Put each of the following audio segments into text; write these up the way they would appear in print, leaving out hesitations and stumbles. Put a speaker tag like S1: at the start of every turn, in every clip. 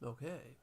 S1: Okay.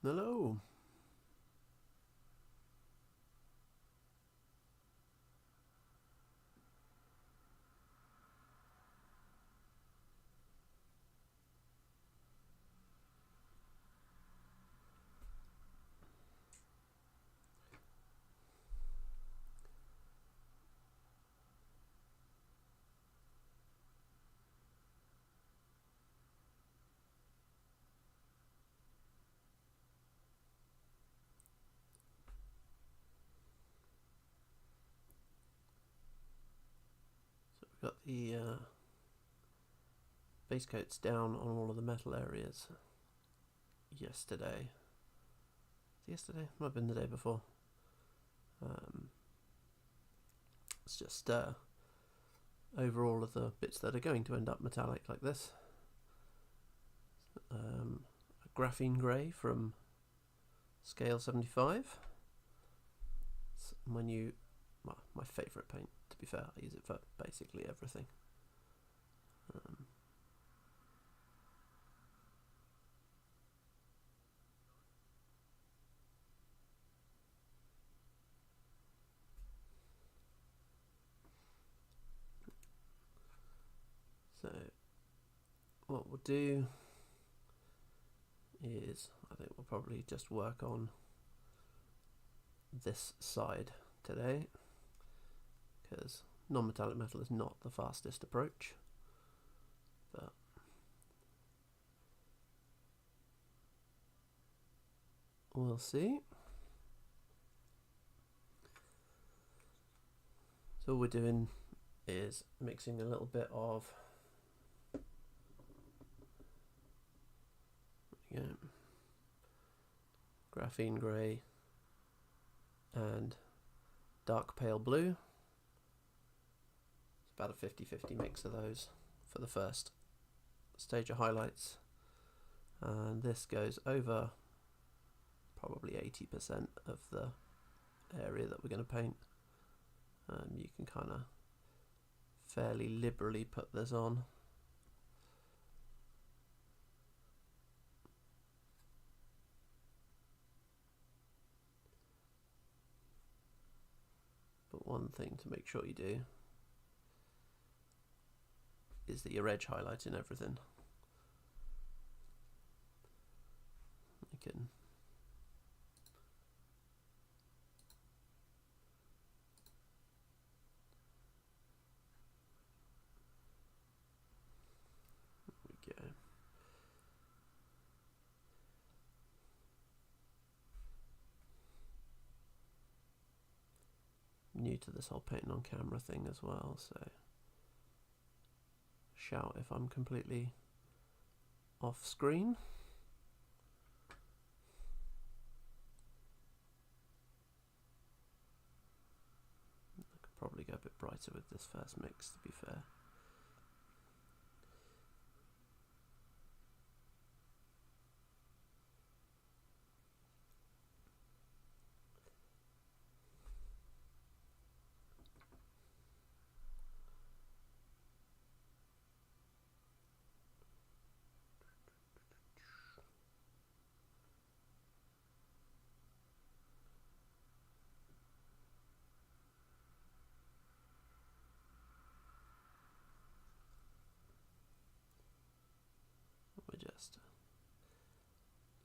S1: Hello. So we've got the base coats down on all of the metal areas yesterday. Yesterday? Might have been the day before. It's just over all of the bits that are going to end up metallic like this. A graphene grey from scale 75. It's my new, well, my favourite paint, to be fair. I use it for basically everything. So what we'll do is, I think we'll probably just work on this side today, because non-metallic metal is not the fastest approach, but we'll see. So all we're doing is mixing a little bit of graphene grey and dark pale blue. It's about a 50-50 mix of those for the first stage of highlights, and this goes over probably 80% of the area that we're going to paint. You can kind of fairly liberally put this on. But one thing to make sure you do is that you're edge highlighting everything. You can go. New to this whole painting on camera thing as well, so shout if I'm completely off screen. I could probably go a bit brighter with this first mix, to be fair.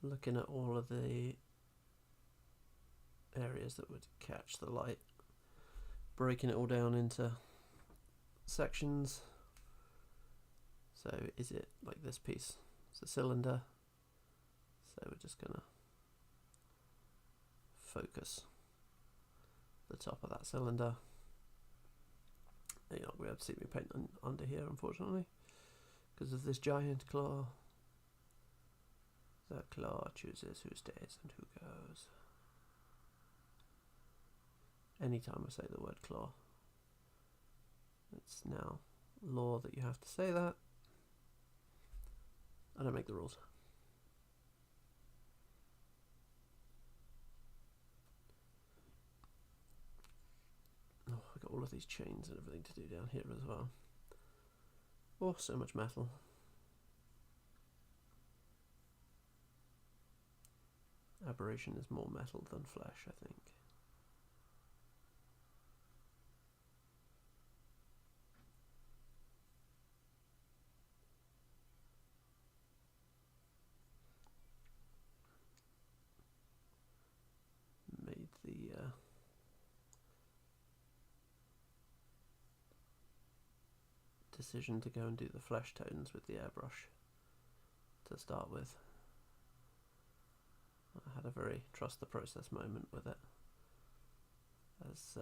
S1: looking at all of the areas that would catch the light, breaking it all down into sections. So is it like this piece? It's a cylinder. So we're just gonna focus the top of that cylinder. You're not going to be able to see me paint under here, unfortunately, because of this giant claw. The claw chooses who stays and who goes. Anytime I say the word claw, it's now law that you have to say that. I don't make the rules. Oh, I've got all of these chains and everything to do down here as well. Oh, so much metal. Aberration is more metal than flesh, I think. Made the decision to go and do the flesh tones with the airbrush to start with. I had a very trust the process moment with it, as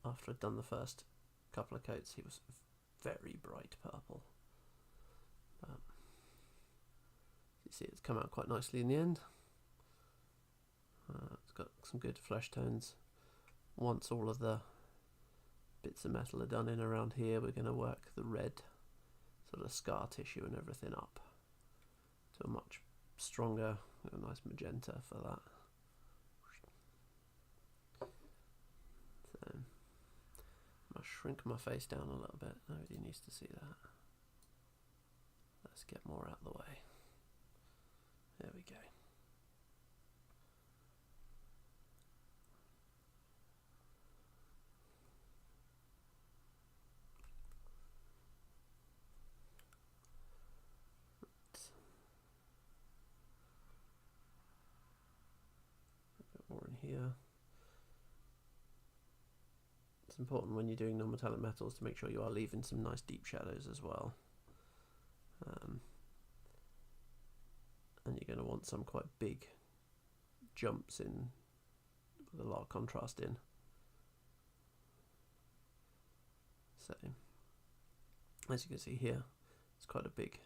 S1: after I'd done the first couple of coats he was very bright purple. You see, it's come out quite nicely in the end. It's got some good flesh tones. Once all of the bits of metal are done in around here, we're going to work the red sort of scar tissue and everything up to a much stronger, a nice magenta for that. So I'll shrink my face down a little bit. Nobody needs to see that. Let's get more out of the way. There we go. More in here. It's important when you're doing non-metallic metals to make sure you are leaving some nice deep shadows as well. And you're going to want some quite big jumps in with a lot of contrast in. So, as you can see here, it's quite a big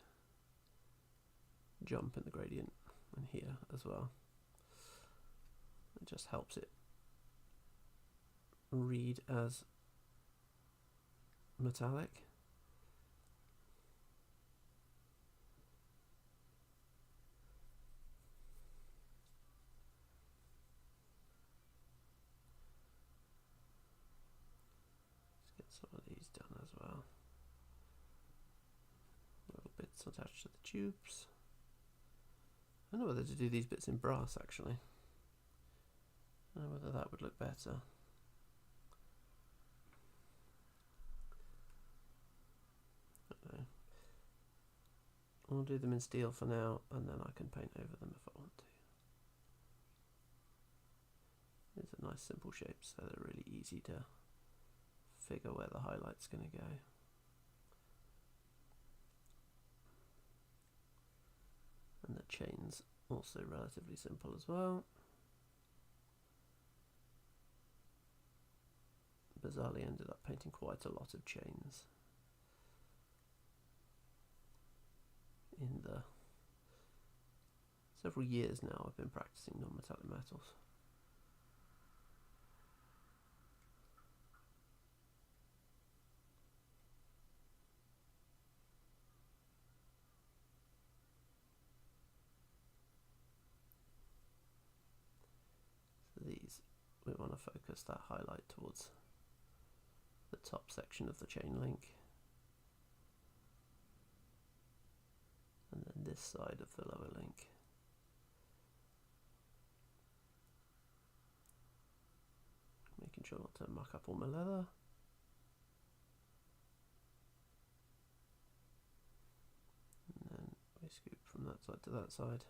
S1: jump in the gradient, and here as well. It just helps it read as metallic. Let's get some of these done as well. Little bits attached to the tubes. I don't know whether to do these bits in brass actually. I don't know whether that would look better. I'll do them in steel for now, and then I can paint over them if I want to. These are nice simple shapes, so they're really easy to figure where the highlight's going to go. And the chains also relatively simple as well. Bizarrely ended up painting quite a lot of chains in the several years now I've been practicing non-metallic metals. So these, we want to focus that highlight towards the top section of the chain link, and then this side of the lower link. Making sure not to muck up all my leather. And then we scoop from that side to that side.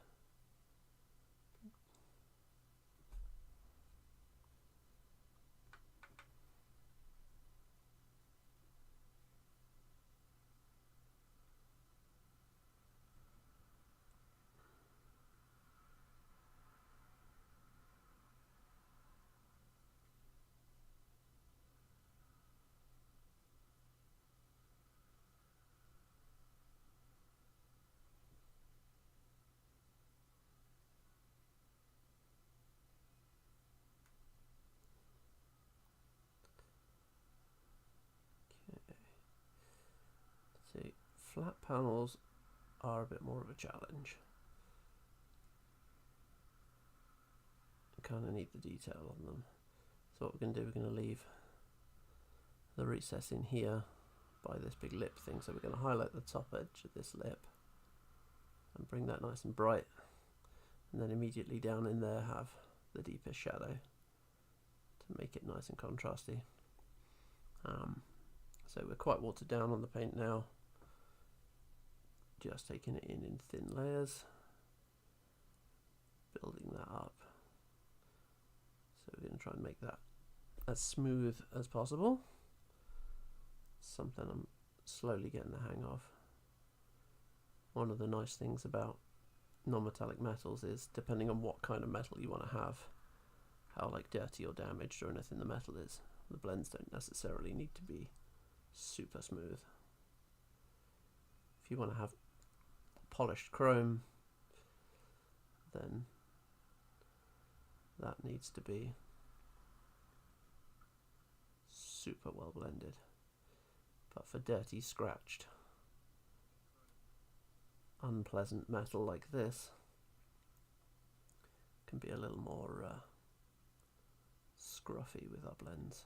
S1: See, flat panels are a bit more of a challenge. You kind of need the detail on them. So what we're going to do, we're going to leave the recess in here by this big lip thing. So we're going to highlight the top edge of this lip and bring that nice and bright. And then immediately down in there have the deepest shadow to make it nice and contrasty. So we're quite watered down on the paint now. Just taking it in thin layers, building that up. So we're going to try and make that as smooth as possible. Something I'm slowly getting the hang of. One of the nice things about non-metallic metals is, depending on what kind of metal you want to have, how like dirty or damaged or anything the metal is, the blends don't necessarily need to be super smooth. If you want to have polished chrome, then that needs to be super well blended. But for dirty, scratched, unpleasant metal like this, can be a little more scruffy with our blends.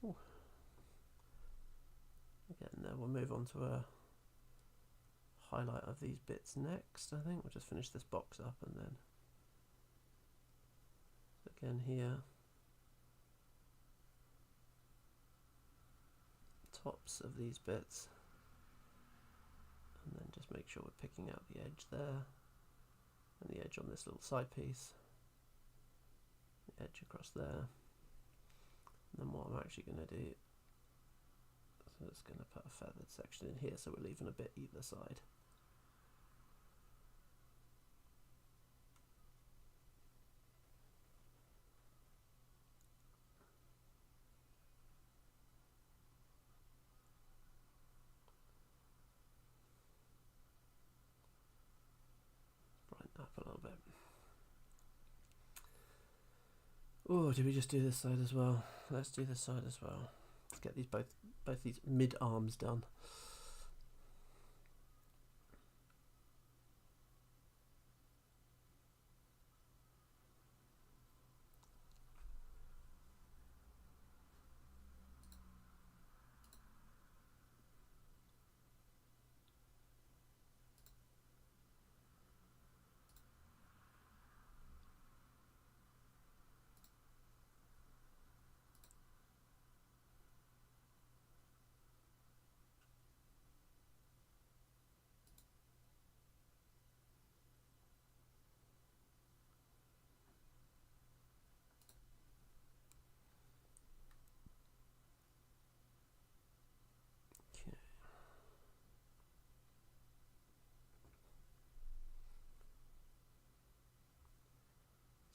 S1: Ooh. Again, we'll move on to a highlight of these bits next. I think we'll just finish this box up and then again here, tops of these bits, and then just make sure we're picking out the edge there and the edge on this little side piece, the edge across there. And then what I'm actually going to do, so it's going to put a feathered section in here, so we're leaving a bit either side. Brighten up a little bit. Oh, did we just do this side as well? Let's do this side as well. Let's get these both these mid arms done.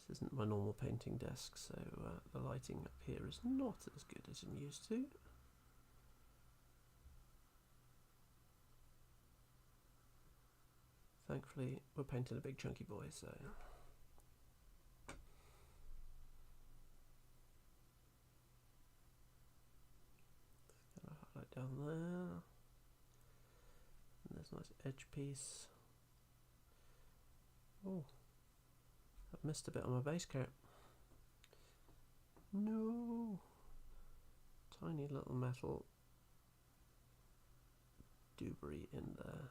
S1: This isn't my normal painting desk, so the lighting up here is not as good as I'm used to. Thankfully, we're painting a big chunky boy, so just gonna highlight down there. And there's a nice edge piece. Oh, I've missed a bit on my base coat. No! Tiny little metal debris in there.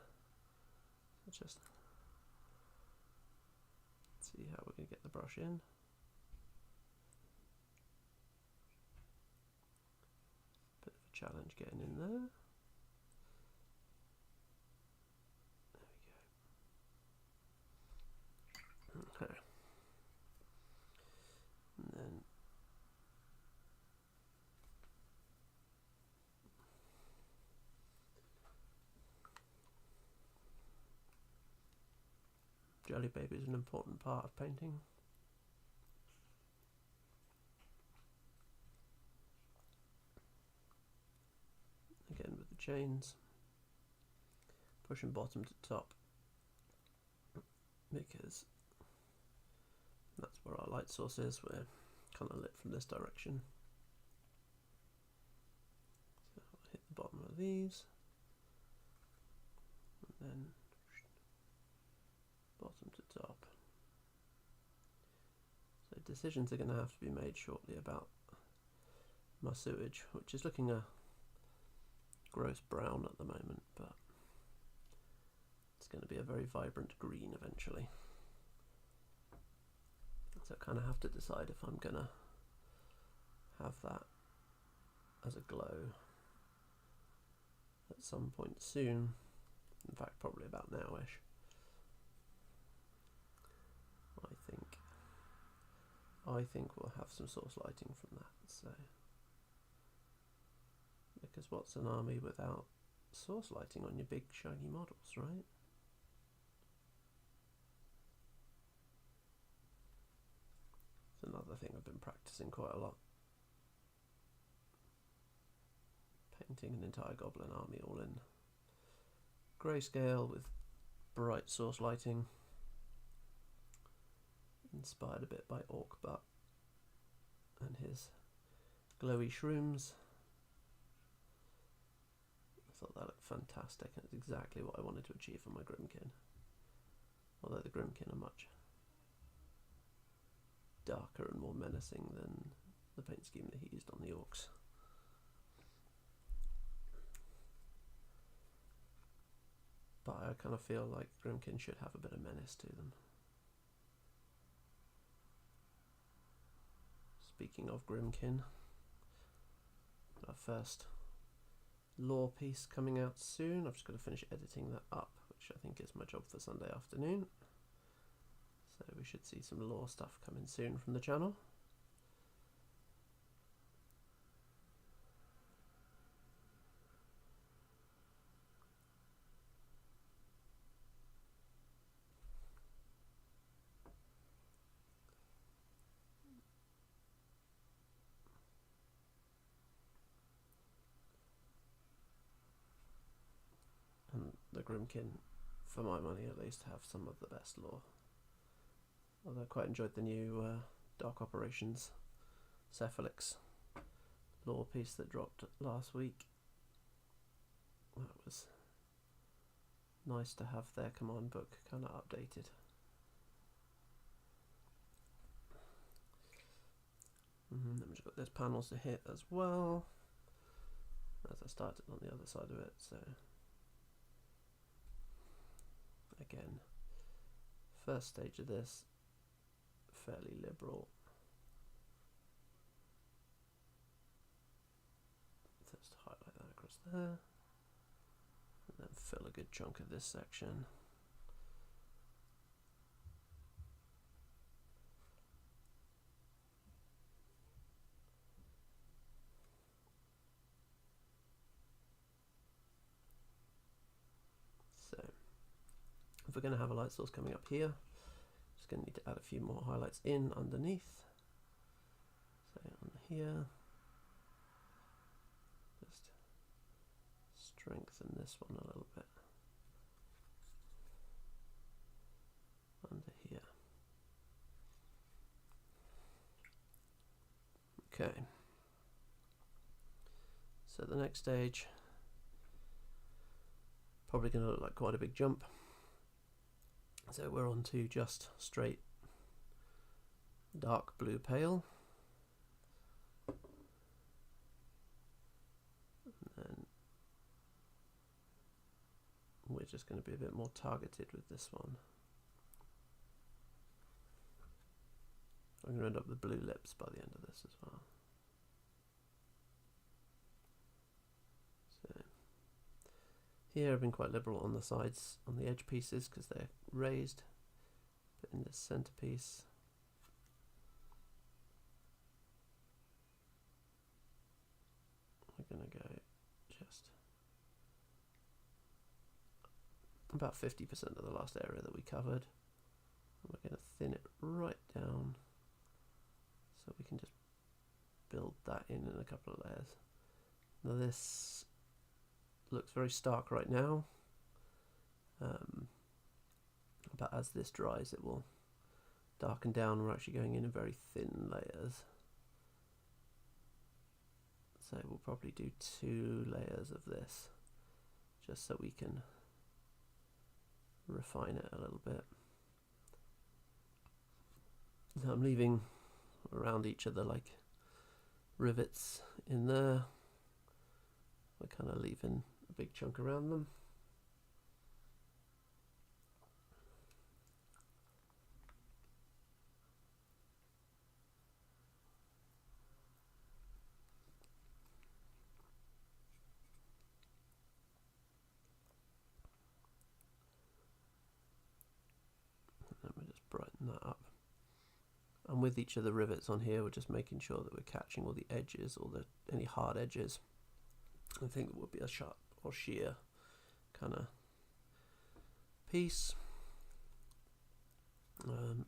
S1: So just see how we're going to get the brush in. challenge getting in there. There we go. Okay. And then Jelly Baby is an important part of painting. Again with the chains, pushing bottom to top, because that's where our light source is. We're kind of lit from this direction. So I'll hit the bottom of these, and then bottom to top. So decisions are going to have to be made shortly about my sewage, which is looking a gross brown at the moment, but it's going to be a very vibrant green eventually. So I kind of have to decide if I'm going to have that as a glow at some point soon. In fact, probably about now-ish. I think we'll have some source lighting from that. So, because what's an army without source lighting on your big shiny models, right? It's another thing I've been practicing quite a lot. Painting an entire goblin army all in grayscale with bright source lighting, inspired a bit by Orc Butt and his glowy shrooms. I thought that looked fantastic, and it's exactly what I wanted to achieve for my Grimkin. Although the Grimkin are much darker and more menacing than the paint scheme that he used on the Orcs. But I kind of feel like Grimkin should have a bit of menace to them. Speaking of Grimkin, our first lore piece coming out soon. I've just got to finish editing that up, which I think is my job for Sunday afternoon. So we should see some lore stuff coming soon from the channel. And the Grimkin, for my money at least, have some of the best lore. Although I quite enjoyed the new Dark Operations Cephalix lore piece that dropped last week. That was nice to have their command book kind of updated. Then we've got those panels to hit as well, as I started on the other side of it. So again, first stage of this, fairly liberal. Just highlight that across there, and then fill a good chunk of this section. So if we're going to have a light source coming up here, just going to need to add a few more highlights in underneath. So on here, just strengthen this one a little bit. Under here. Okay. So the next stage, probably going to look like quite a big jump. So we're on to just straight dark blue pale. And then we're just going to be a bit more targeted with this one. I'm going to end up with blue lips by the end of this as well. Here I've been quite liberal on the sides, on the edge pieces, because they're raised. But in this centerpiece, we're going to go just about 50% of the last area that we covered. And we're going to thin it right down so we can just build that in a couple of layers. Now this looks very stark right now, but as this dries it will darken down. We're actually going in very thin layers, so we'll probably do 2 layers of this just so we can refine it a little bit. So I'm leaving around each of the like rivets in there. We're kind of leaving a big chunk around them. And then we just brighten that up. And with each of the rivets on here, we're just making sure that we're catching all the edges, or any hard edges. I think it would be a sharp or sheer kind of piece.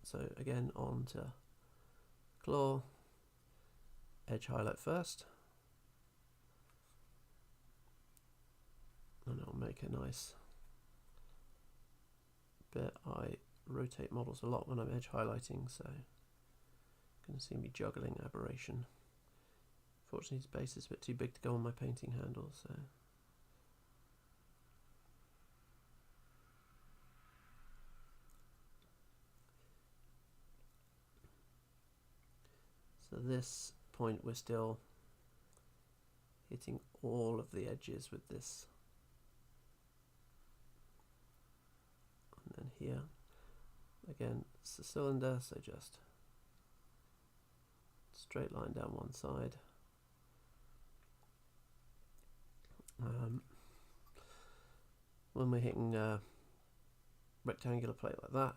S1: So again, on to claw, edge highlight first, and it'll make a nice bit. I rotate models a lot when I'm edge highlighting, so you're going to see me juggling aberration. Fortunately, his base is a bit too big to go on my painting handle, so this point we're still hitting all of the edges with this, and then here again it's a cylinder, so just straight line down one side. When we're hitting a rectangular plate like that,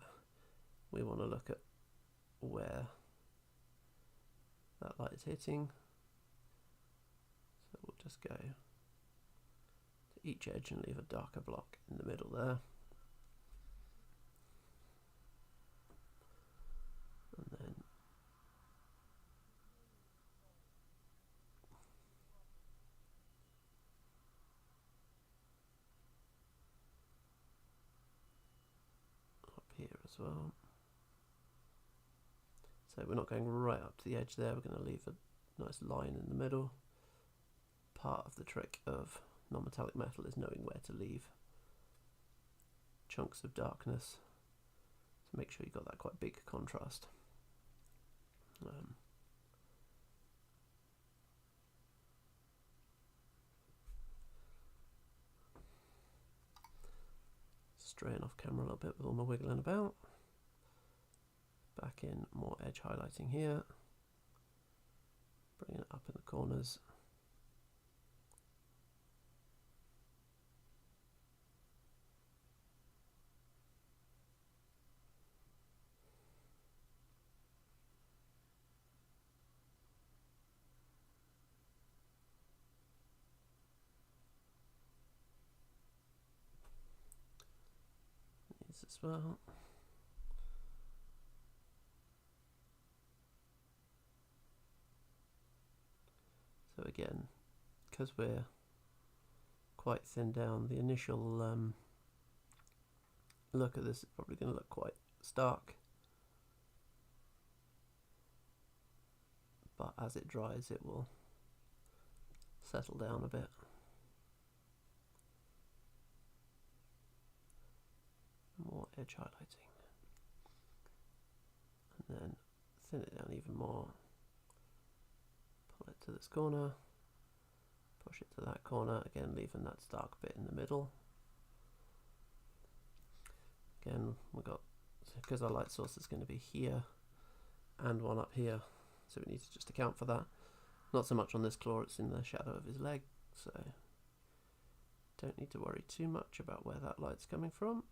S1: we want to look at where that light is hitting. So we'll just go to each edge and leave a darker block in the middle there. And then here as well. So we're not going right up to the edge there, we're going to leave a nice line in the middle. Part of the trick of non-metallic metal is knowing where to leave chunks of darkness to make sure you've got that quite big contrast. Straying off camera a little bit with all my wiggling about. Back in more edge highlighting here. Bringing it up in the corners. These as well. So again, because we're quite thin down, the initial look at this is probably going to look quite stark, but as it dries it will settle down a bit. More edge highlighting, and then thin it down even more. Pull it to this corner, push it to that corner, again leaving that stark bit in the middle. Again, we've got, because our light source is going to be here and one up here, so we need to just account for that. Not so much on this claw, it's in the shadow of his leg, so Don't need to worry too much about where that light's coming from.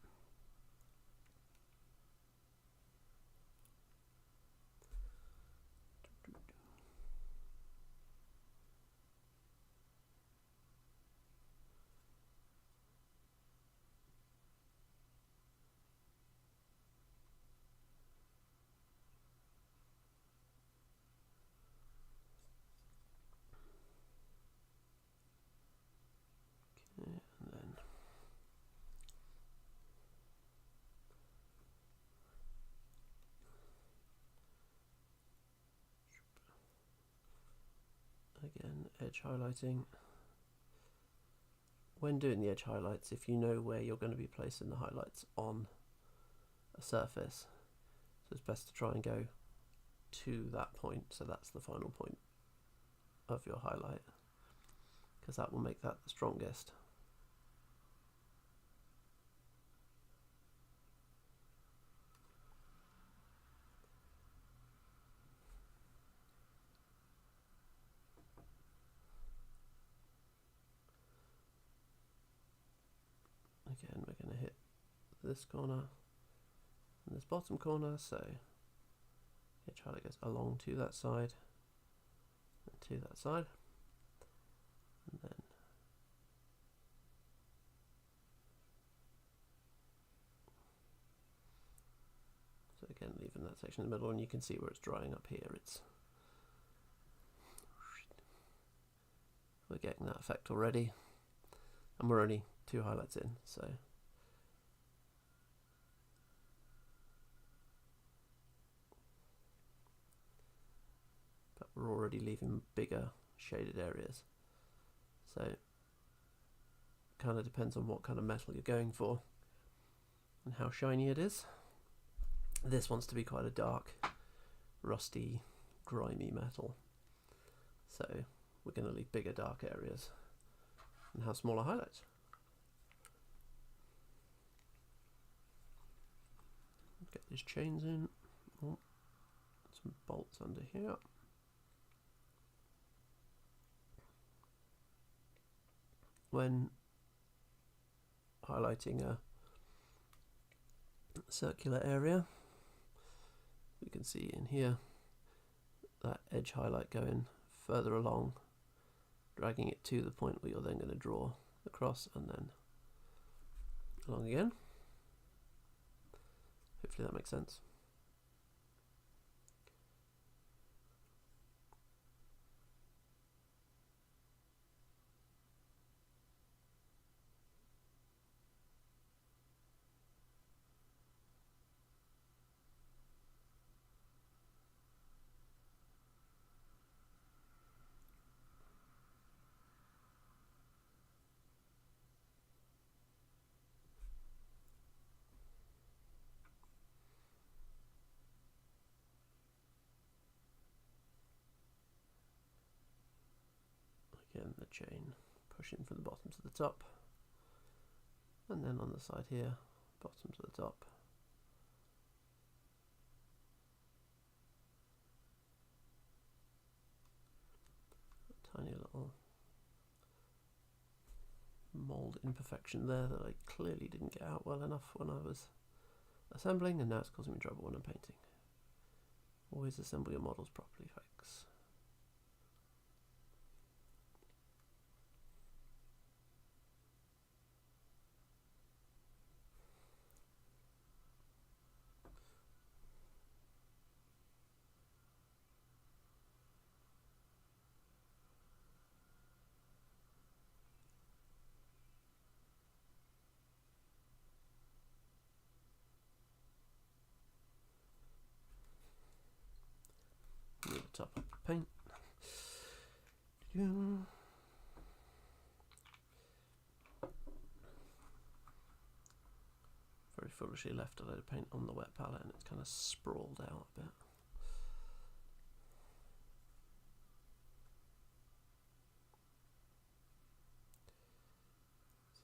S1: Again, edge highlighting. When doing the edge highlights, if you know where you're going to be placing the highlights on a surface, so it's best to try and go to that point, so that's the final point of your highlight, because that will make that the strongest. Again, we're going to hit this corner and this bottom corner, so edge highlight goes along to that side and to that side, and then so again leaving that section in the middle, and you can see where it's drying up here. We're getting that effect already, and we're only 2 highlights in, so but we're already leaving bigger shaded areas, so it kind of depends on what kind of metal you're going for and how shiny it is. This wants to be quite a dark, rusty, grimy metal, so we're going to leave bigger dark areas and have smaller highlights. Get these chains in. Oh, some bolts under here. When highlighting a circular area, we can see in here that edge highlight going further along, dragging it to the point where you're then going to draw across and then along again. Hopefully that makes sense. Again, the chain pushing from the bottom to the top, and then on the side here, bottom to the top. A tiny little mould imperfection there that I clearly didn't get out well enough when I was assembling, and now it's causing me trouble when I'm painting. Always assemble your models properly, folks. Need to top up the paint. Very foolishly left a load of paint on the wet palette and it's kind of sprawled out a bit.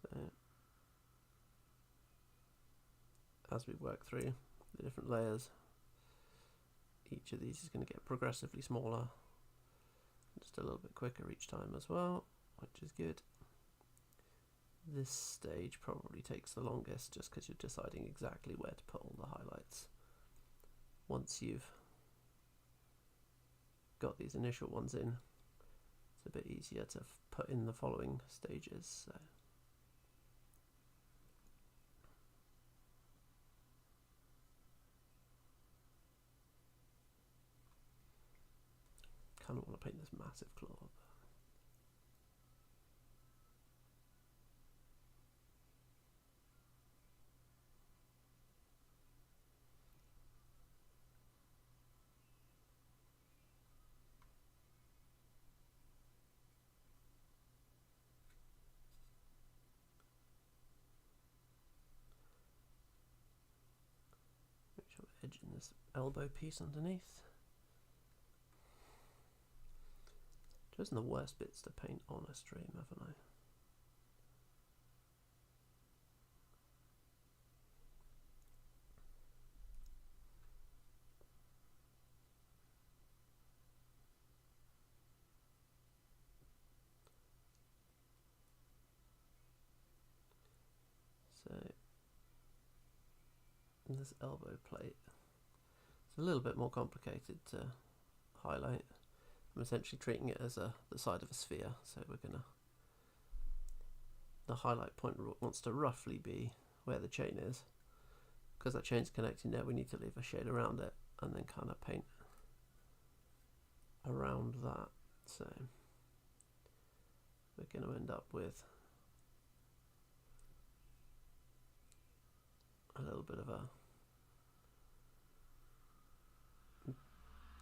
S1: So as we work through the different layers, each of these is going to get progressively smaller, just a little bit quicker each time as well, which is good. This stage probably takes the longest just because you're deciding exactly where to put all the highlights. Once you've got these initial ones in, it's a bit easier to put in the following stages. So. Kind of want to paint this massive claw. Make sure we're edging this elbow piece underneath. Chosen the worst bits to paint on a stream, haven't I? So this elbow plate, it's a little bit more complicated to highlight. I'm essentially treating it as the side of a sphere, so the highlight point wants to roughly be where the chain is. Because that chain's connecting there, we need to leave a shade around it and then kind of paint around that. So we're going to end up with a little bit of a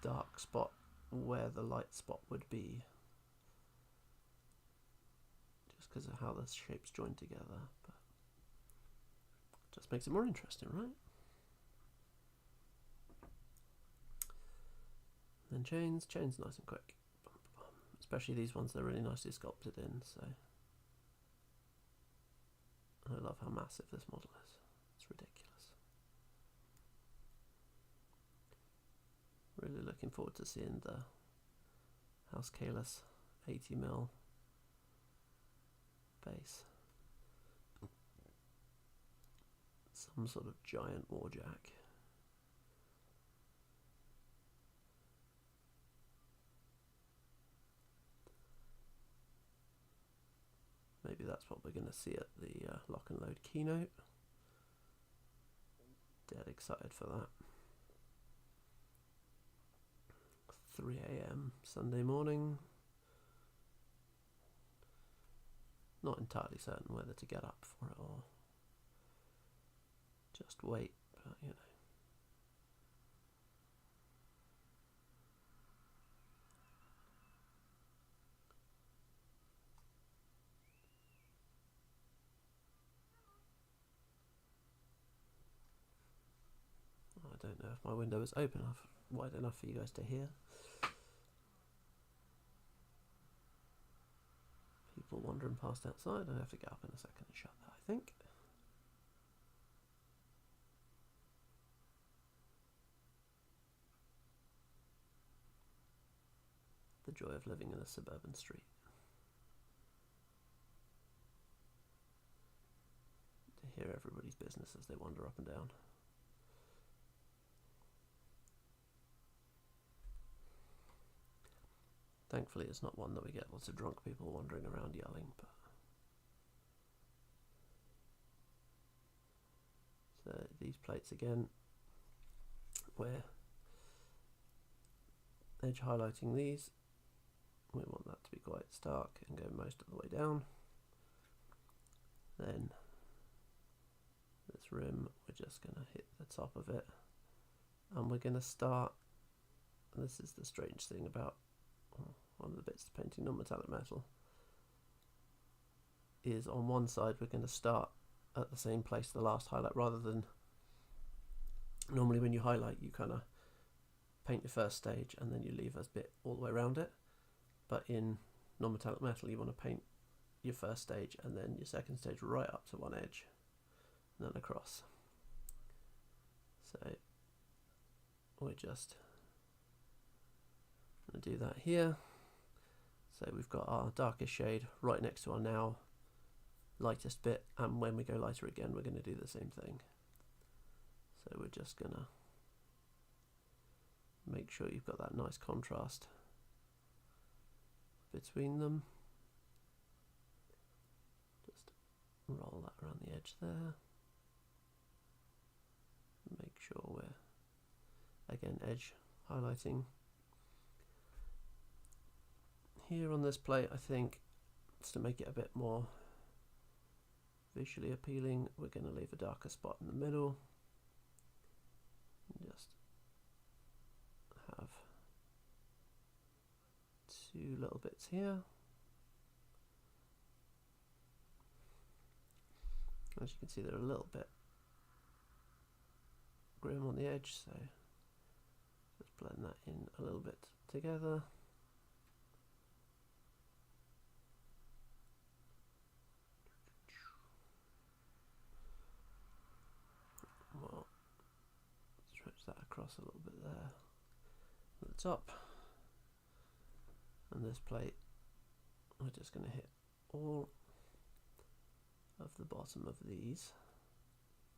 S1: dark spot where the light spot would be, just because of how the shapes join together, but just makes it more interesting, right? Then chains nice and quick, especially these ones, they're really nicely sculpted in, so I love how massive this model is. It's ridiculous. Really looking forward to seeing the House Kalis 80mm base. Some sort of giant warjack. Maybe that's what we're going to see at the Lock and Load keynote. Dead excited for that. 3 AM Sunday morning. Not entirely certain whether to get up for it or just wait, but you know. I don't know if my window is open enough, wide enough for you guys to hear. People wandering past outside. I have to get up in a second and shut that, I think. The joy of living in a suburban street. To hear everybody's business as they wander up and down. Thankfully it's not one that we get lots of drunk people wandering around yelling, but so these plates again, we're edge highlighting these. We want that to be quite stark and go most of the way down. Then this rim, we're just going to hit the top of it, and we're going to start, and this is the strange thing about one of the bits of painting non-metallic metal, is on one side we're going to start at the same place the last highlight, rather than normally when you highlight you kind of paint your first stage and then you leave a bit all the way around it, but in non-metallic metal you want to paint your first stage and then your second stage right up to one edge and then across. So we're just going to do that here. So we've got our darkest shade right next to our now lightest bit, and when we go lighter again we're going to do the same thing. So we're just going to make sure you've got that nice contrast between them. Just roll that around the edge there. Make sure we're, again, edge highlighting. Here on this plate, I think, just to make it a bit more visually appealing, we're going to leave a darker spot in the middle. And just have two little bits here. As you can see, they're a little bit grim on the edge, so just blend that in a little bit together. Well, stretch that across a little bit there at the top. And this plate, we're just going to hit all of the bottom of these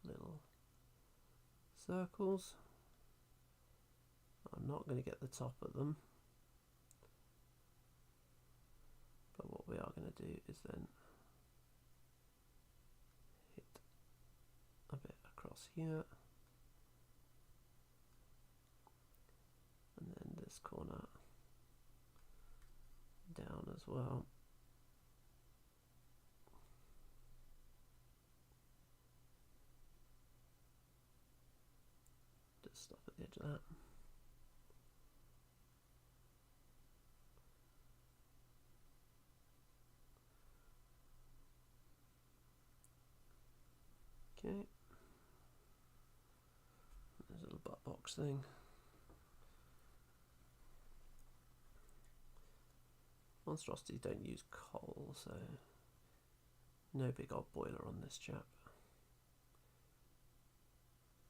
S1: little circles. I'm not going to get the top of them, but what we are going to do is then hit a bit across here, and then this corner down as well. Just stop at the edge of that. Okay. There's a little butt box thing. Monstrosities don't use coal, so no big old boiler on this chap.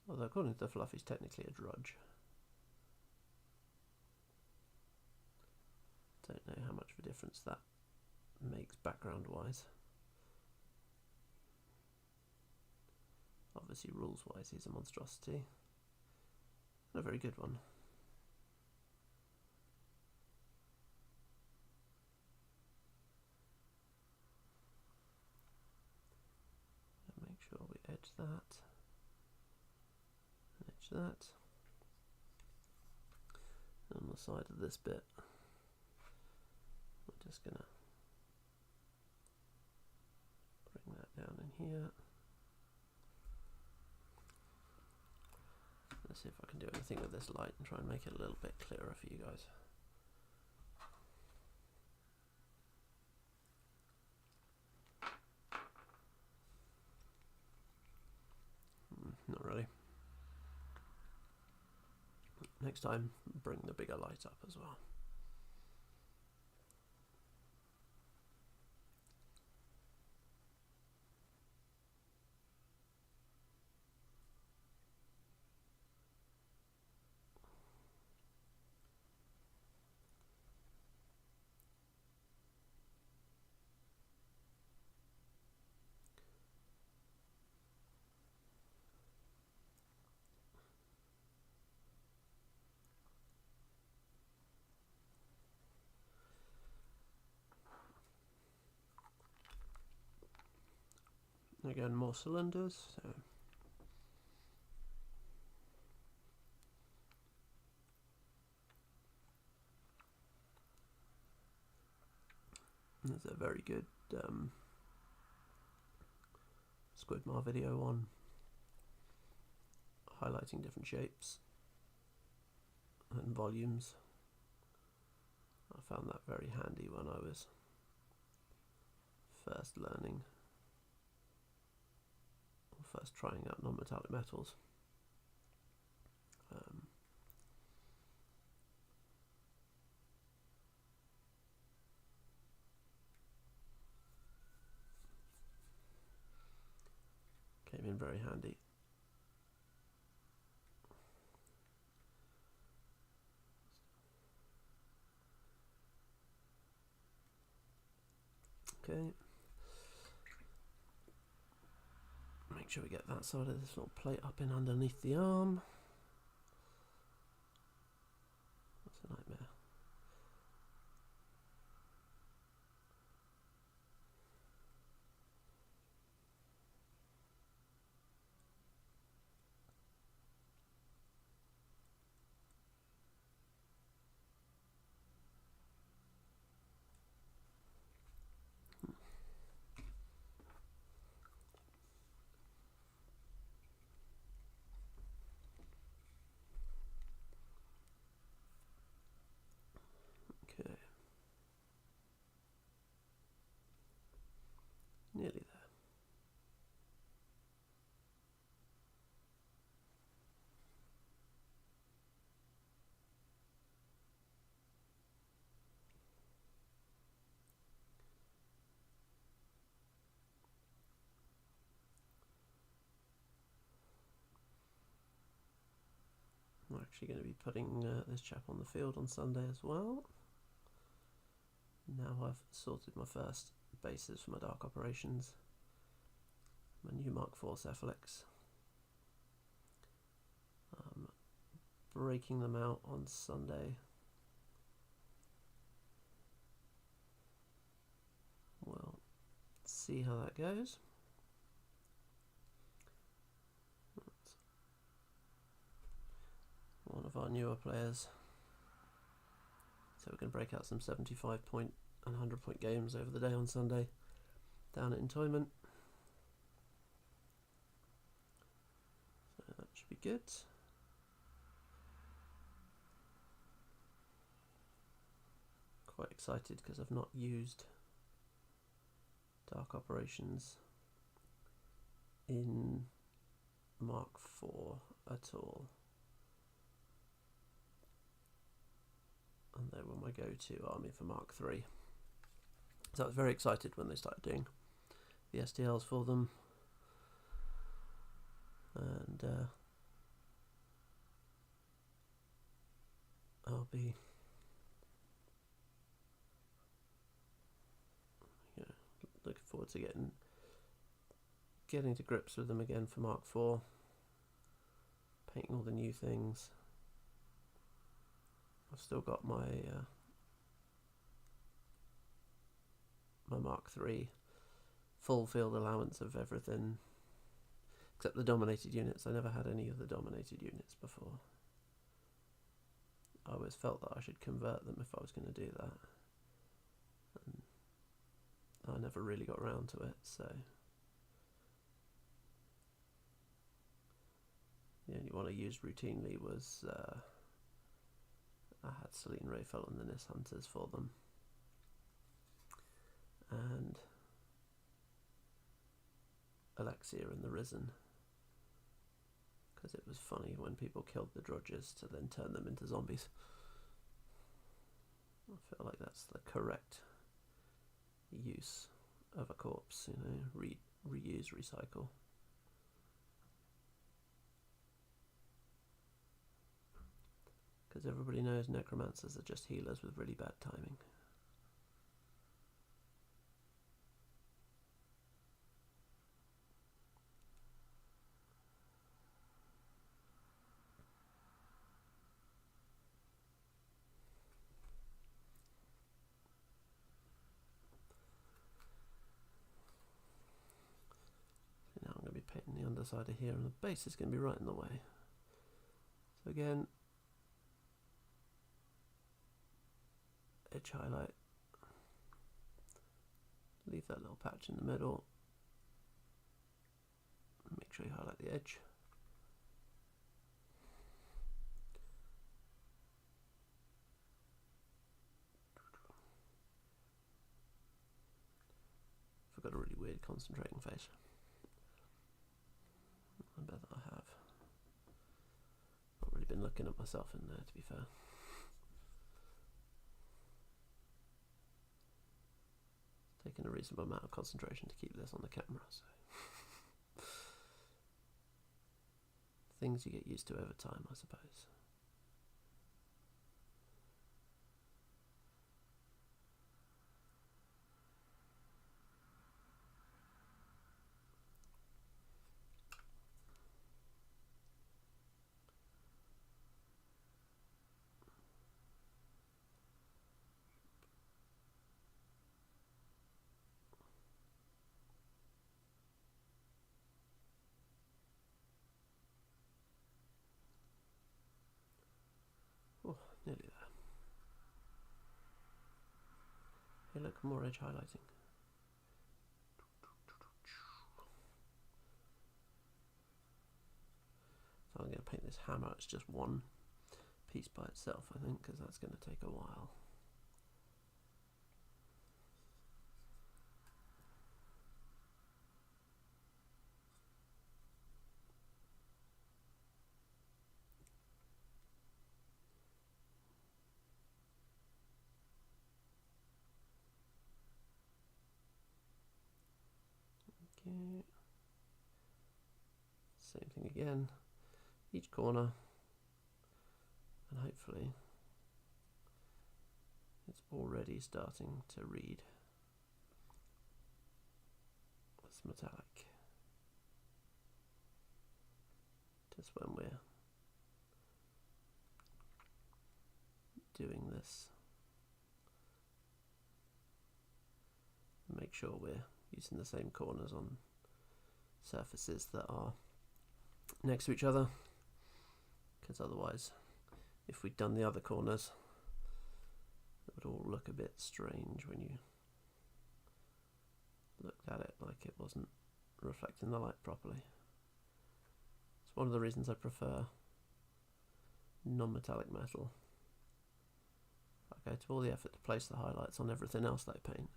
S1: Although according to the fluff, he's technically a drudge. Don't know how much of a difference that makes background-wise. Obviously, rules-wise, he's a monstrosity. And a very good one. And make sure we edge that. Edge that. And on the side of this bit, we're just going to bring that down in here. Let's see if I can do anything with this light and try and make it a little bit clearer for you guys. Not really. Next time, bring the bigger light up as well. Again, more cylinders. So there's a very good Squidmar video on highlighting different shapes and volumes. I found that very handy when I was first learning, or first trying out non-metallic metals. Came in very handy. Okay. make sure we get that side of this little plate up in underneath the arm. That's a nightmare. Okay. Nearly there. We're actually going to be putting this chap on the field on Sunday as well. Now I've sorted my first bases for my dark operations. My new Mark IV Cephalix. Breaking them out on Sunday. We'll see how that goes. One of our newer players. So we're going to break out some 75-point and 100-point games over the day on Sunday down at Entoyment. So that should be good. Quite excited because I've not used Dark Operations in Mark IV at all. And they were my go-to army for Mark III. So I was very excited when they started doing the STLs for them. And I'll be looking forward to getting to grips with them again for Mark IV. Painting all the new things. I've still got my my Mark III full field allowance of everything except the dominated units. I never had any of the dominated units before. I always felt that I should convert them if I was going to do that, and I never really got around to it. So the only one I used routinely was I had Celine Rayfell and the Nis Hunters for them, and Alexia and the Risen, because it was funny when people killed the Drudges to then turn them into zombies. I feel like that's the correct use of a corpse, you know, reuse, recycle. Because everybody knows necromancers are just healers with really bad timing. So now I'm going to be painting the underside of here, and the base is going to be right in the way. So again, edge highlight, leave that little patch in the middle, make sure you highlight the edge. I've got a really weird concentrating face. I bet that I have. Not really been looking at myself in there, to be fair. Taking a reasonable amount of concentration to keep this on the camera, so things you get used to over time, I suppose. Nearly there. Hey look, more edge highlighting. So I'm going to paint this hammer. It's just one piece by itself, I think, because that's going to take a while. Okay. Same thing again. Each corner, and hopefully it's already starting to read as metallic. Just when we're doing this, make sure we're using the same corners on surfaces that are next to each other, because otherwise, if we'd done the other corners, it would all look a bit strange when you looked at it, like it wasn't reflecting the light properly. It's one of the reasons I prefer non-metallic metal. I go to all the effort to place the highlights on everything else that I paint,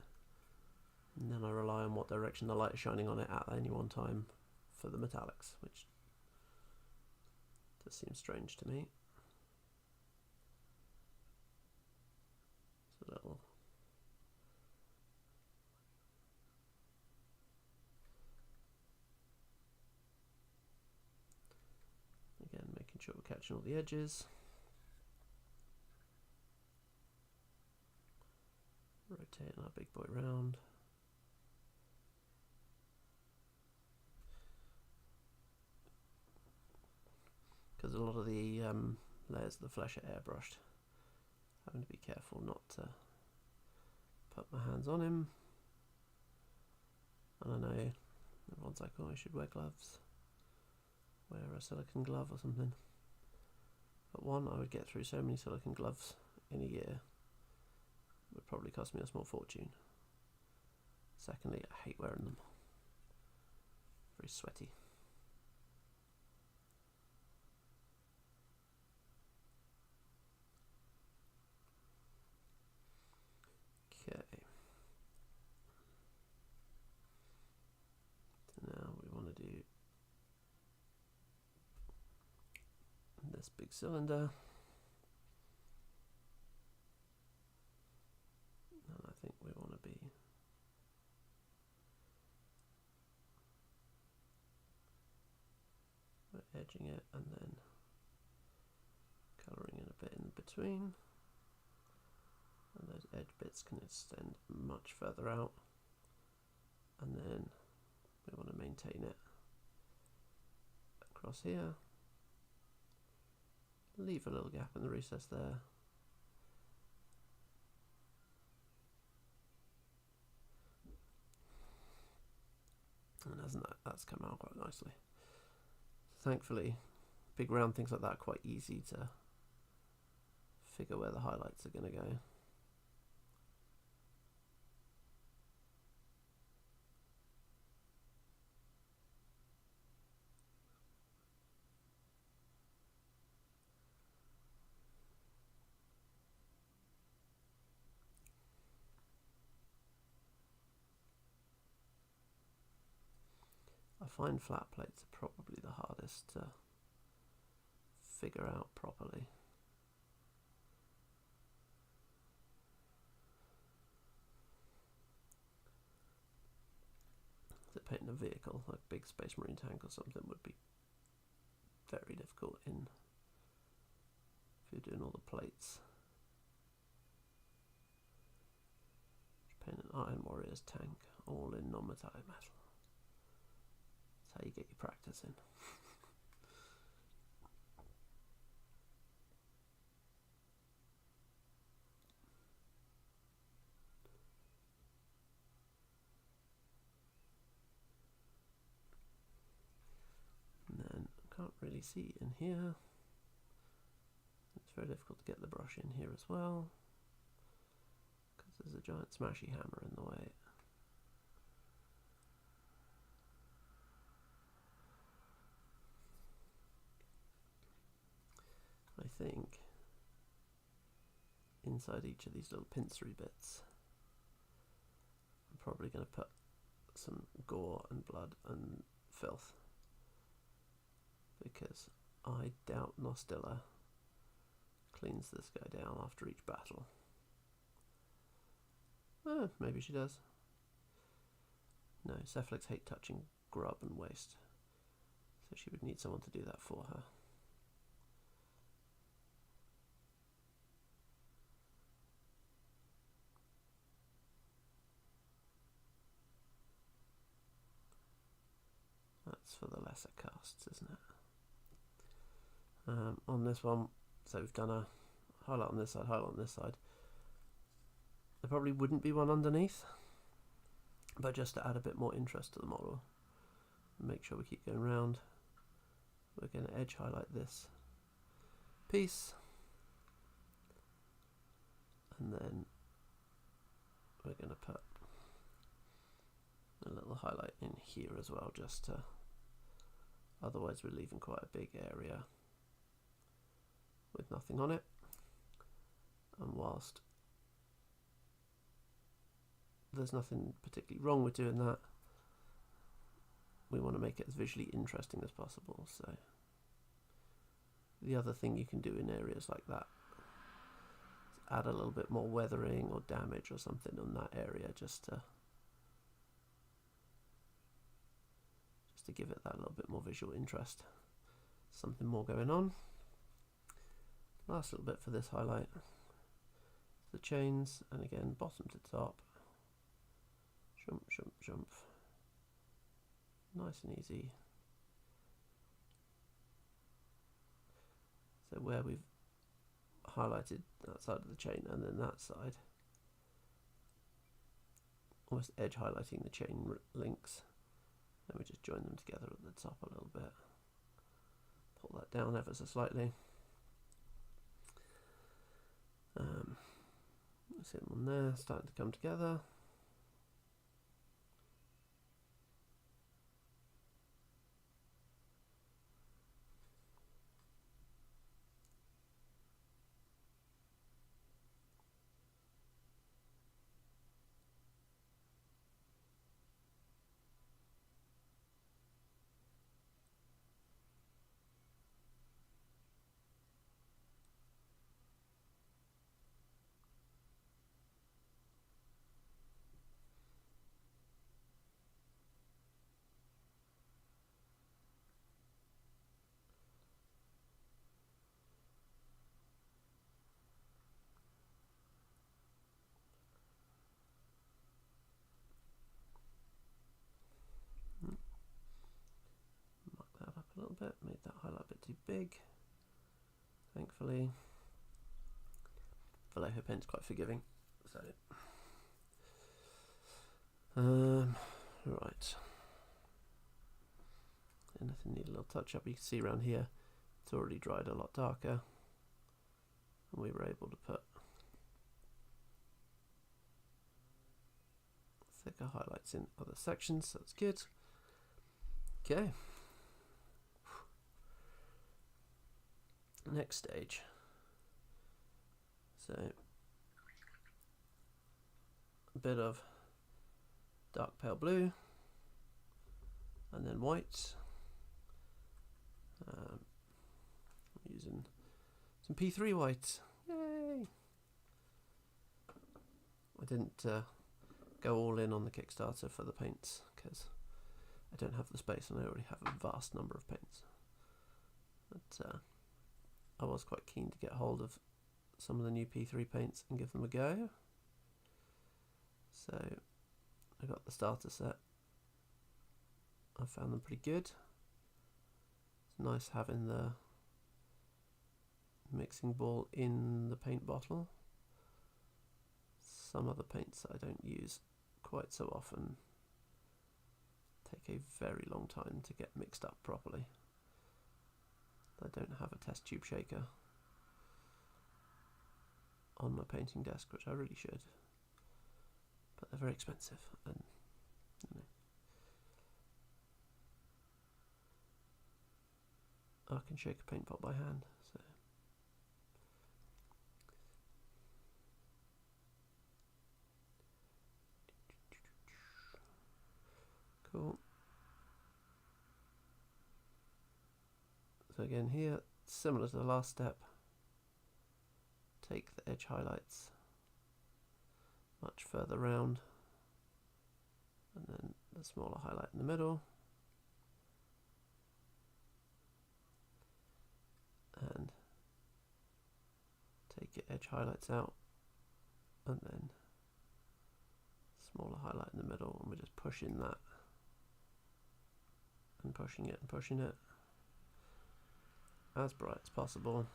S1: and then I rely on what direction the light is shining on it at any one time for the metallics, which does seem strange to me. It's a little again, making sure we're catching all the edges. Rotating our big boy round. Because a lot of the layers of the flesh are airbrushed. Having to be careful not to put my hands on him. And I know everyone's like, oh, I should wear gloves. Wear a silicone glove or something. But one, I would get through so many silicone gloves in a year. It would probably cost me a small fortune. Secondly, I hate wearing them. Very sweaty. Okay. So now we want to do this big cylinder. And I think we want to be edging it and then colouring in a bit in between. And those edge bits can extend much further out, and then we want to maintain it across here, leave a little gap in the recess there, and hasn't that's come out quite nicely. Thankfully, big round things like that are quite easy to figure where the highlights are going to go. I find flat plates are probably the hardest to figure out properly. So painting a vehicle, like a big Space Marine tank or something, would be very difficult in if you're doing all the plates. Paint an Iron Warriors tank, all in non-metallic metal. That's how you get your practice in. And then I can't really see in here. It's very difficult to get the brush in here as well, because there's a giant smashy hammer in the way. I think inside each of these little pincery bits, I'm probably going to put some gore and blood and filth, because I doubt Nostilla cleans this guy down after each battle. Maybe she does. No, Cephalics hate touching grub and waste, so she would need someone to do that for her. That's for the lesser casts, isn't it? On this one, so we've done a highlight on this side, highlight on this side. There probably wouldn't be one underneath, but just to add a bit more interest to the model, make sure we keep going round, we're going to edge highlight this piece, and then we're going to put a little highlight in here as well, just to, otherwise we're leaving quite a big area with nothing on it. And whilst there's nothing particularly wrong with doing that, we want to make it as visually interesting as possible. So the other thing you can do in areas like that is add a little bit more weathering or damage or something on that area, just to give it that little bit more visual interest, something more going on. Last little bit for this highlight, the chains, and again bottom to top, jump, jump, jump, nice and easy. So where we've highlighted that side of the chain and then that side, almost edge highlighting the chain links, then we just join them together at the top a little bit, pull that down ever so slightly. See them on there, starting to come together. A little bit, made that highlight a bit too big, thankfully. Vallejo pen's quite forgiving, so right, anything need a little touch up. You can see around here it's already dried a lot darker, and we were able to put thicker highlights in other sections, so that's good. Okay, next stage, so a bit of dark pale blue and then white. I'm using some P3 white, yay! I didn't go all in on the Kickstarter for the paints because I don't have the space and I already have a vast number of paints, but I was quite keen to get hold of some of the new P3 paints and give them a go. So I got the starter set. I found them pretty good. It's nice having the mixing ball in the paint bottle. Some other paints I don't use quite so often take a very long time to get mixed up properly. I don't have a test tube shaker, on my painting desk, which I really should, but they're very expensive, and you know, I can shake a paint pot by hand, so cool. So again here, similar to the last step, take the edge highlights much further round, and then the smaller highlight in the middle, and take your edge highlights out, and then smaller highlight in the middle, and we're just pushing that and pushing it and pushing it as bright as possible.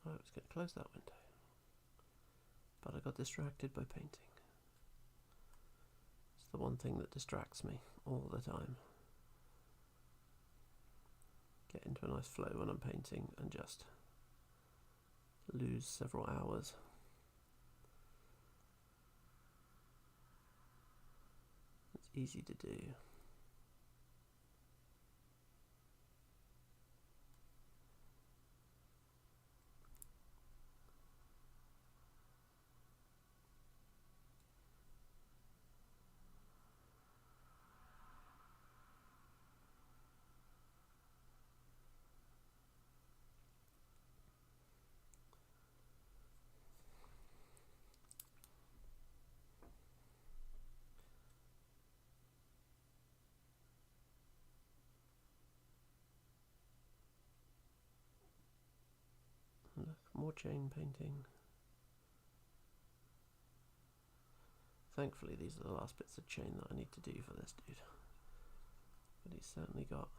S1: I was going to close that window, but I got distracted by painting. It's the one thing that distracts me all the time. Get into a nice flow when I'm painting and just lose several hours. It's easy to do. Look, more chain painting. Thankfully these are the last bits of chain that I need to do for this dude. But he's certainly got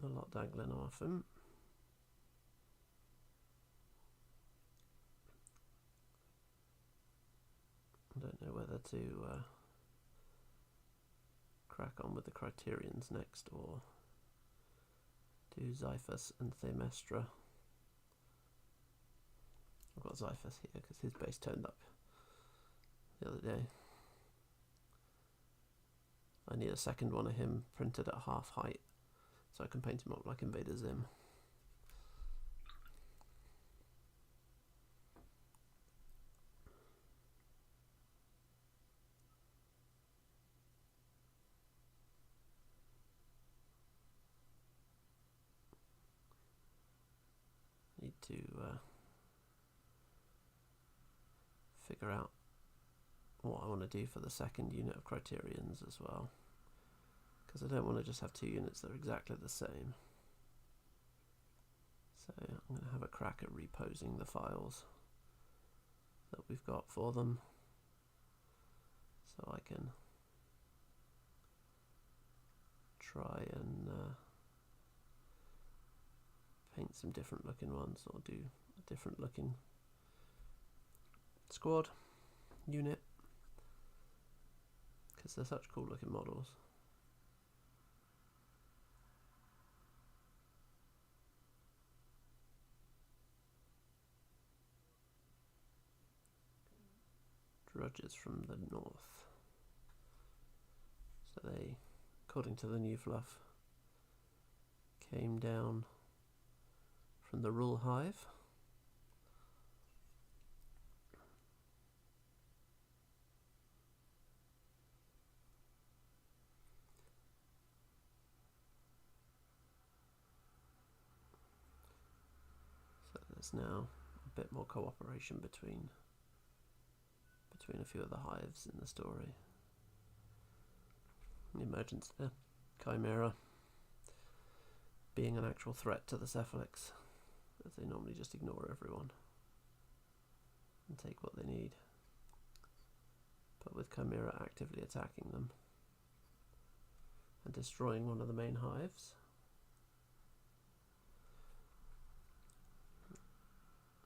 S1: a lot dangling off him. I don't know whether to crack on with the criterions next or do Xiphus and Themestra. I've got Xiphus here because his base turned up the other day. I need a second one of him printed at half height so I can paint him up like Invader Zim. Need to figure out what I want to do for the second unit of criterions as well, because I don't want to just have two units that are exactly the same. So I'm going to have a crack at reposing the files that we've got for them so I can try and paint some different looking ones or do a different looking squad unit because they're such cool looking models. Drudges from the north. So they, according to the new fluff, came down from the Rule Hive. highlights now, a bit more cooperation between a few of the hives in the story. The emergence of the Chimera being an actual threat to the Cephalics, as they normally just ignore everyone and take what they need. But with Chimera actively attacking them and destroying one of the main hives,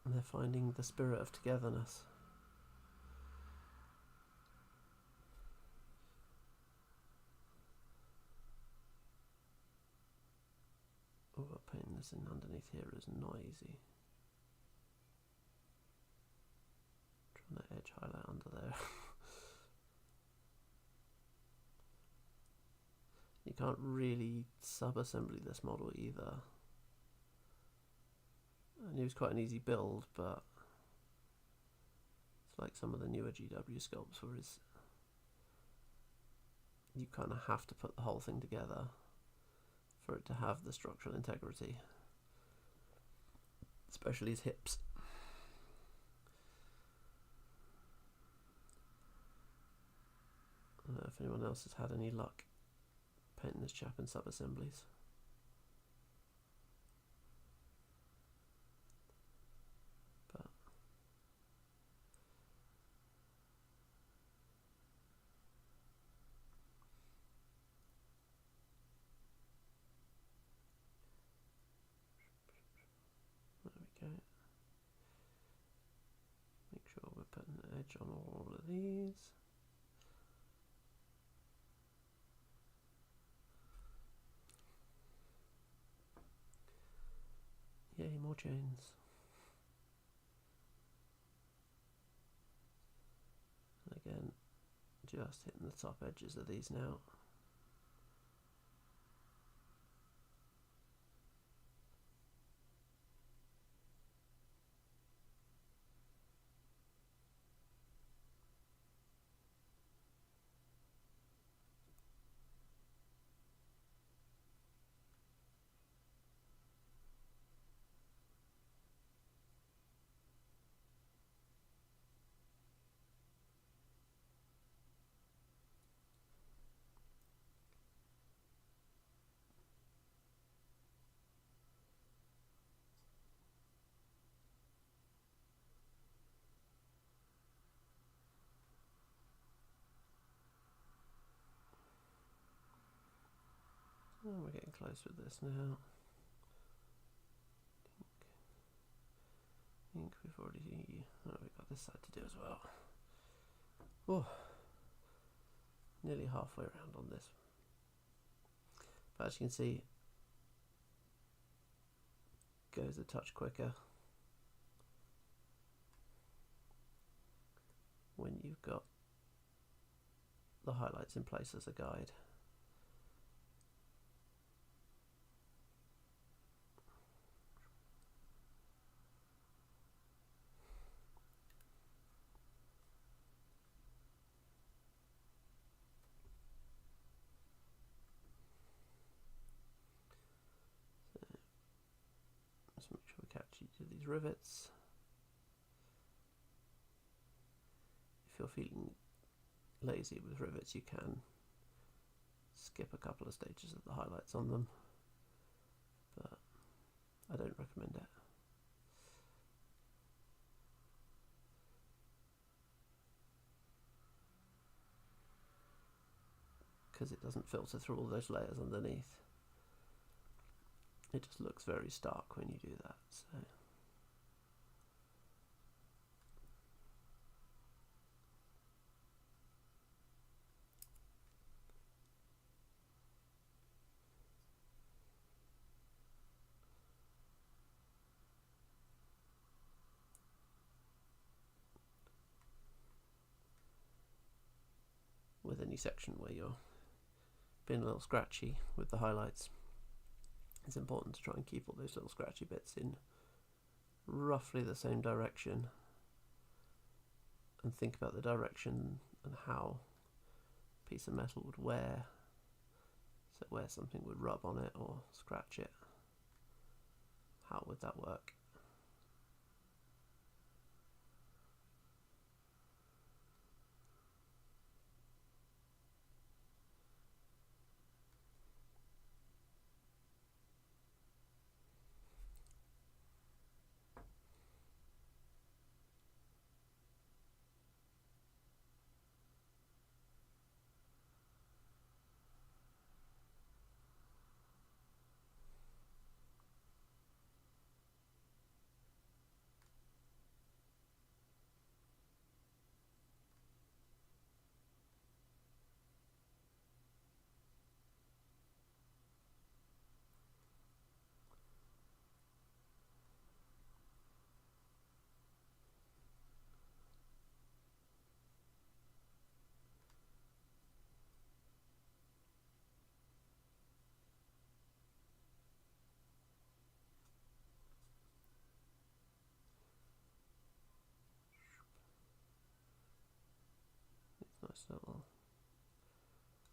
S1: and they're finding the spirit of togetherness. Oh, painting this in underneath here is not easy. Trying to edge highlight under there. You can't really sub-assembly this model either. I knew it was quite an easy build, but it's like some of the newer GW sculpts, whereas you kind of have to put the whole thing together for it to have the structural integrity, especially his hips. I don't know if anyone else has had any luck painting this chap in sub-assemblies. But there we go. Make sure we're putting the edge on all of these. Yay, more chains. And again, just hitting the top edges of these now. Oh, we're getting close with this now. I think we've already... Oh, we've got this side to do as well. Oh, nearly halfway around on this. But as you can see, goes a touch quicker when you've got the highlights in place as a guide. Just make sure we catch each of these rivets. If you're feeling lazy with rivets, you can skip a couple of stages of the highlights on them, but I don't recommend it. Because it doesn't filter through all those layers underneath. It just looks very stark when you do that. So with any section where you're being a little scratchy with the highlights, it's important to try and keep all those little scratchy bits in roughly the same direction, and think about the direction and how a piece of metal would wear, so where something would rub on it or scratch it, how would that work?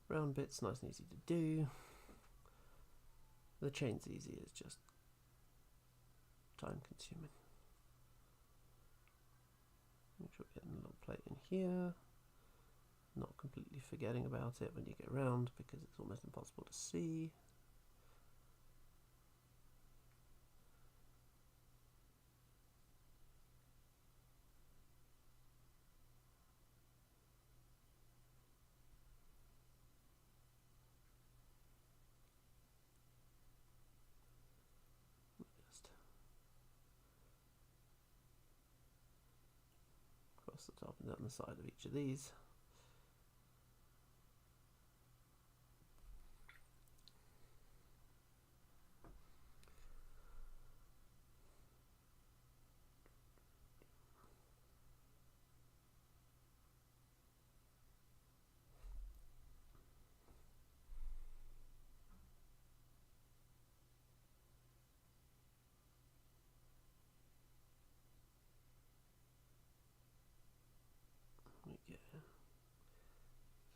S1: Round bits, nice and easy to do. The chain's easy, it's just time consuming. Make sure we're getting a little plate in here. Not completely forgetting about it when you get round because it's almost impossible to see. Just cross the top and down the side of each of these.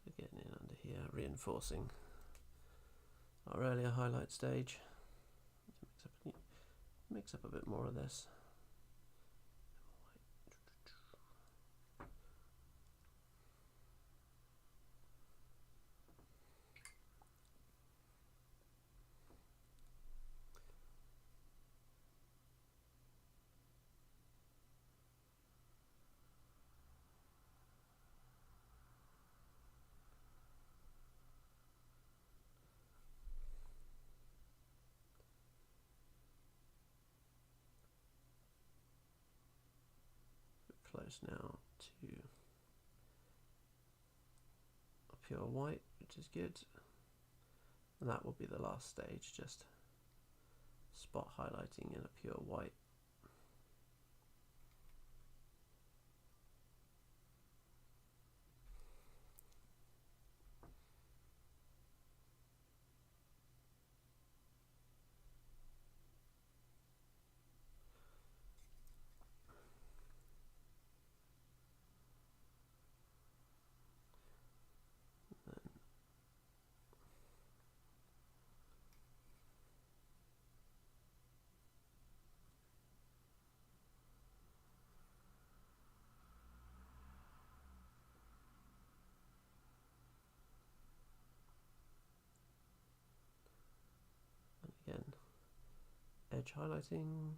S1: So getting in under here, reinforcing our earlier highlight stage. Mix up a bit more of this. Close now to a pure white, which is good, and that will be the last stage, just spot highlighting in a pure white. Again, edge highlighting.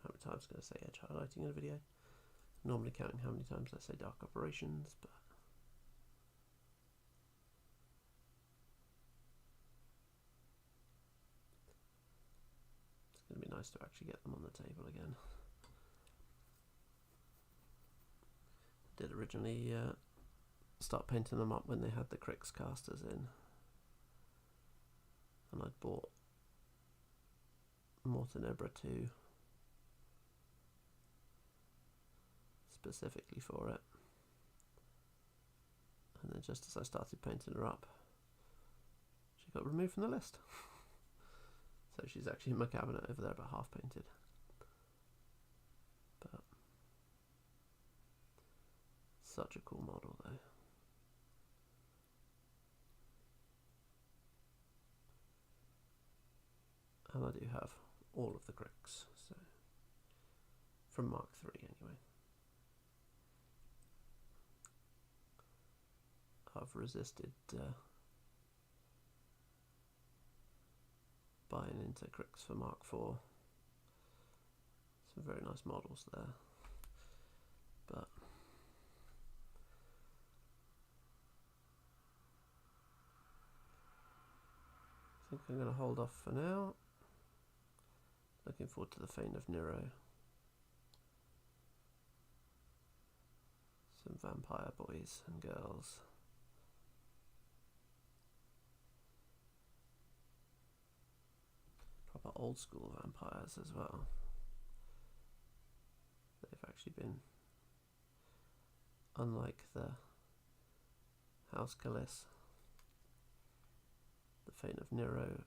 S1: How many times can I say edge highlighting in a video? Normally counting how many times I say dark operations, but it's going to be nice to actually get them on the table again. Did originally start painting them up when they had the Crix casters in, and I'd bought Montenegro 2 specifically for it, and then just as I started painting her up, she got removed from the list. So she's actually in my cabinet over there, about half painted. But such a cool model though. And I do have all of the Crix, so from Mark III anyway. I've resisted buying into Crix for Mark IV. Some very nice models there, but I think I'm going to hold off for now. Looking forward to the Fane of Nero. Some vampire boys and girls. Proper old school vampires as well. They've actually been, unlike the House Callis, the Fane of Nero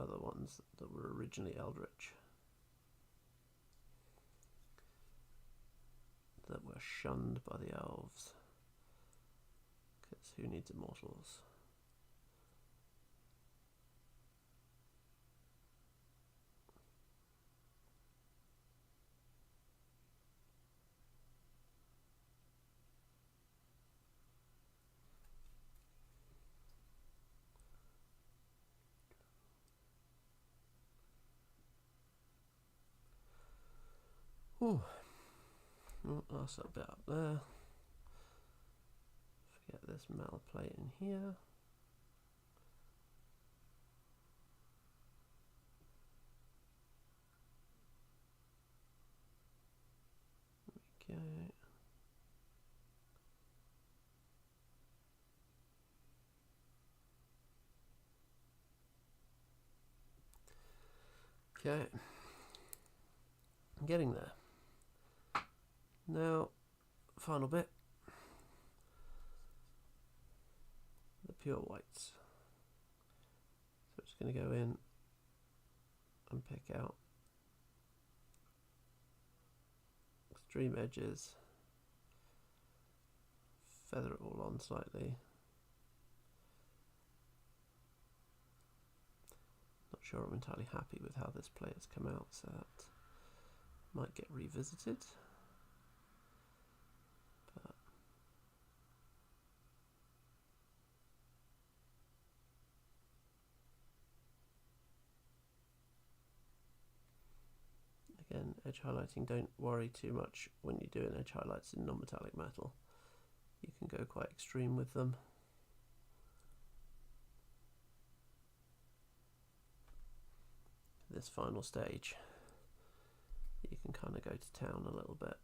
S1: are the ones that were originally eldritch, that were shunned by the elves That's Who Needs Immortals. Oh, that's a bit up there. Forget this metal plate in here. There we go. Okay, I'm getting there. Now, final bit. The pure whites. So it's going to go in and pick out extreme edges, feather it all on slightly. Not sure I'm entirely happy with how this plate has come out, so that might get revisited. But again, edge highlighting, don't worry too much when you're doing edge highlights in non-metallic metal. You can go quite extreme with them. This final stage, you can kind of go to town a little bit.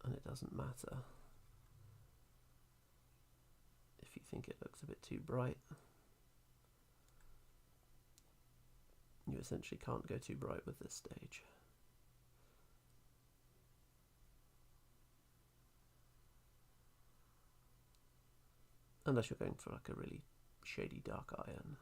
S1: And it doesn't matter if you think it looks a bit too bright. You essentially can't go too bright with this stage. Unless you're going for like a really shady dark iron.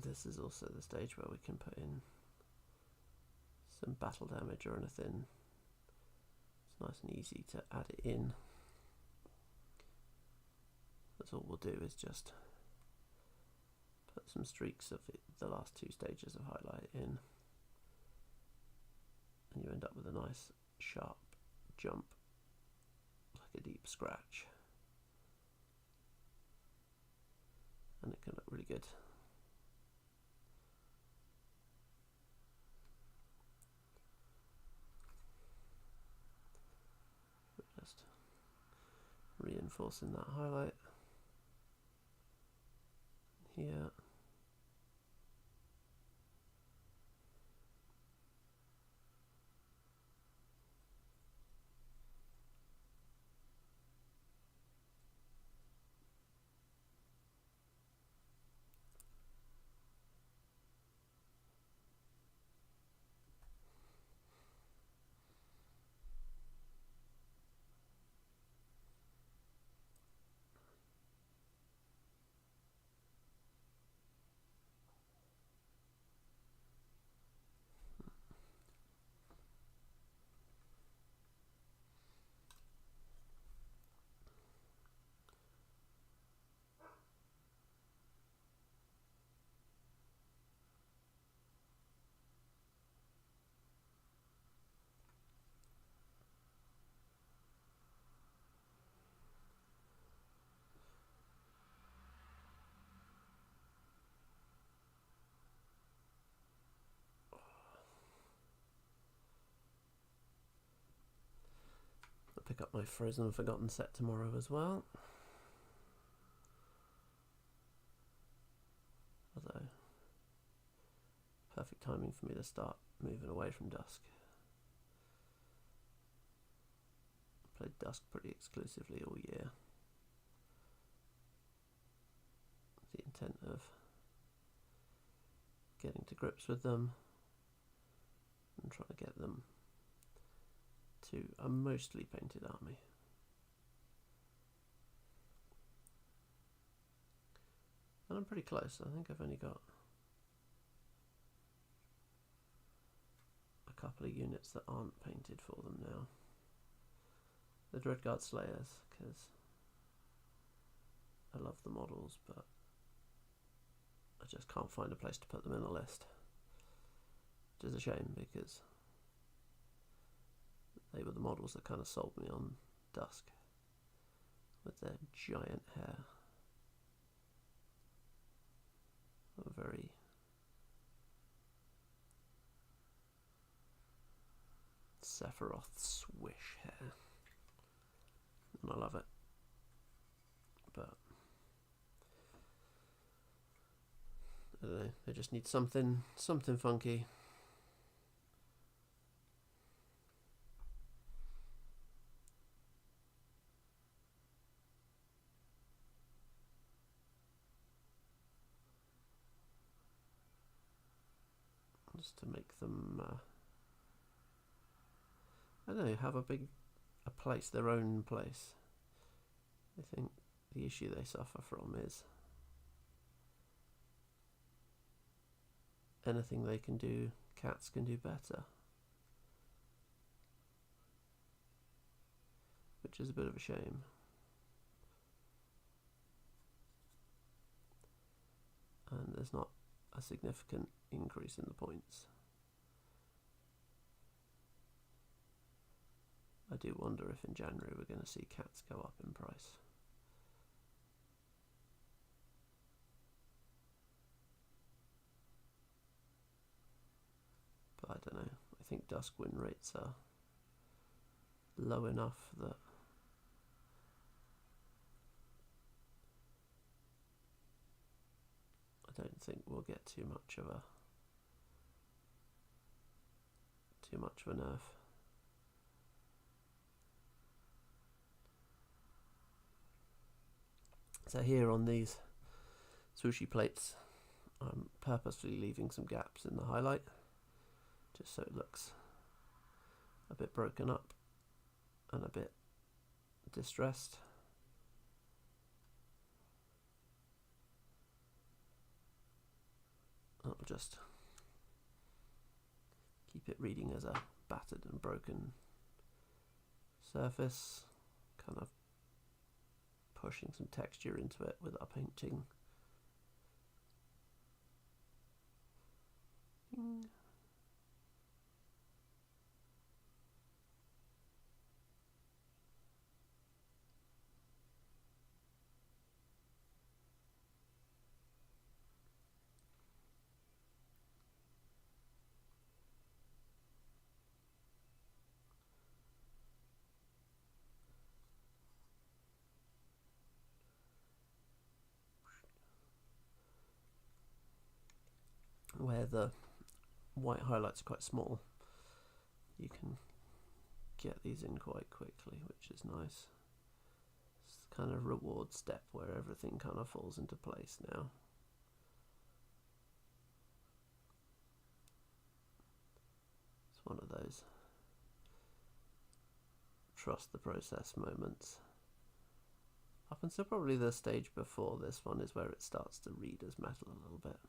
S1: This is also the stage where we can put in some battle damage or anything. It's nice and easy to add it in. That's all we'll do, is just put some streaks of the last two stages of highlight in, and you end up with a nice sharp jump, like a deep scratch, and it can look really good. Just reinforcing that highlight here. I'll pick up my Frozen and Forgotten set tomorrow as well. Perfect timing for me to start moving away from Dusk. Played Dusk pretty exclusively all year. The intent of getting to grips with them and trying to get them to a mostly painted army. And I'm pretty close. I think I've only got a couple of units that aren't painted for them now. The Dreadguard Slayers, because I love the models, but I just can't find a place to put them in the list. Which is a shame, because they were the models that kind of sold me on Dusk, with their giant hair. A very Sephiroth swish hair, and I love it, but I don't know, they just need something funky. Just to make them, I don't know, have a place, their own place. I think the issue they suffer from is anything they can do, cats can do better. Which is a bit of a shame. And there's not a significant increase in the points. I do wonder if in January we're going to see cats go up in price. But I don't know. I think Dusk win rates are low enough that I don't think we'll get too much of a nerf. So here on these sushi plates, I'm purposely leaving some gaps in the highlight, just so it looks a bit broken up and a bit distressed. I'll just keep it reading as a battered and broken surface, kind of pushing some texture into it without painting. Where the white highlights are quite small, you can get these in quite quickly, which is nice. It's the kind of reward step where everything kind of falls into place now. It's one of those trust the process moments. Up until probably the stage before this one is where it starts to read as metal a little bit.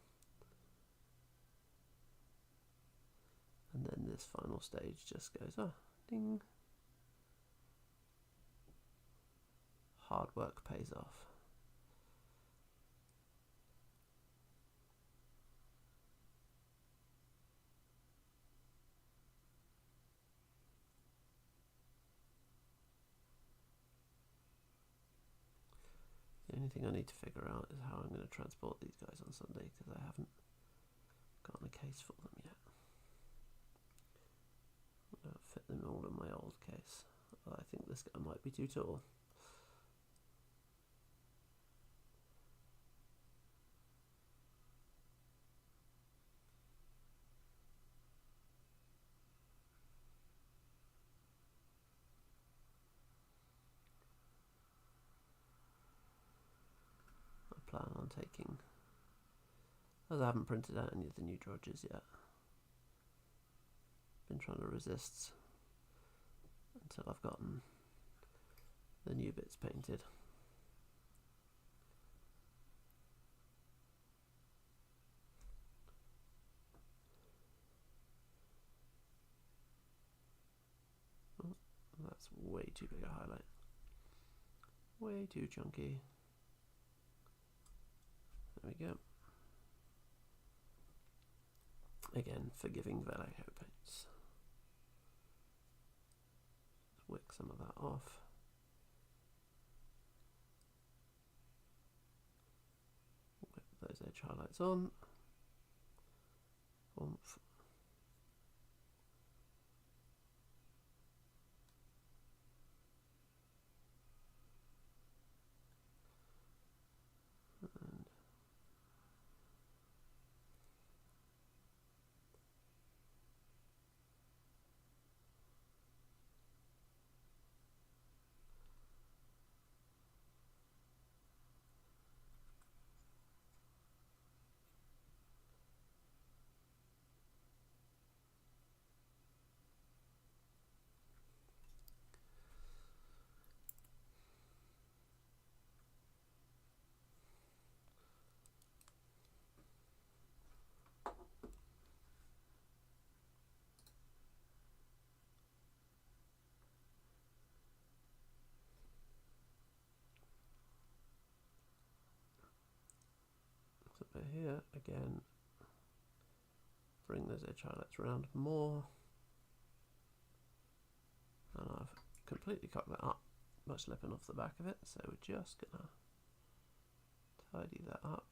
S1: And then this final stage just goes, ding. Hard work pays off. The only thing I need to figure out is how I'm going to transport these guys on Sunday, because I haven't gotten a case for them yet. I don't fit them all in my old case. I think this guy might be too tall. on taking, as I haven't printed out any of the new drudges yet. Been trying to resist until I've gotten the new bits painted. Oh, that's way too big a highlight. Way too chunky. There we go. Again, forgiving Vallejo paints. Wick some of that off. Whip those edge highlights on. Oomph. And so here again, bring those edge highlights around more, and I've completely cocked that up by slipping off the back of it, so we're just gonna tidy that up.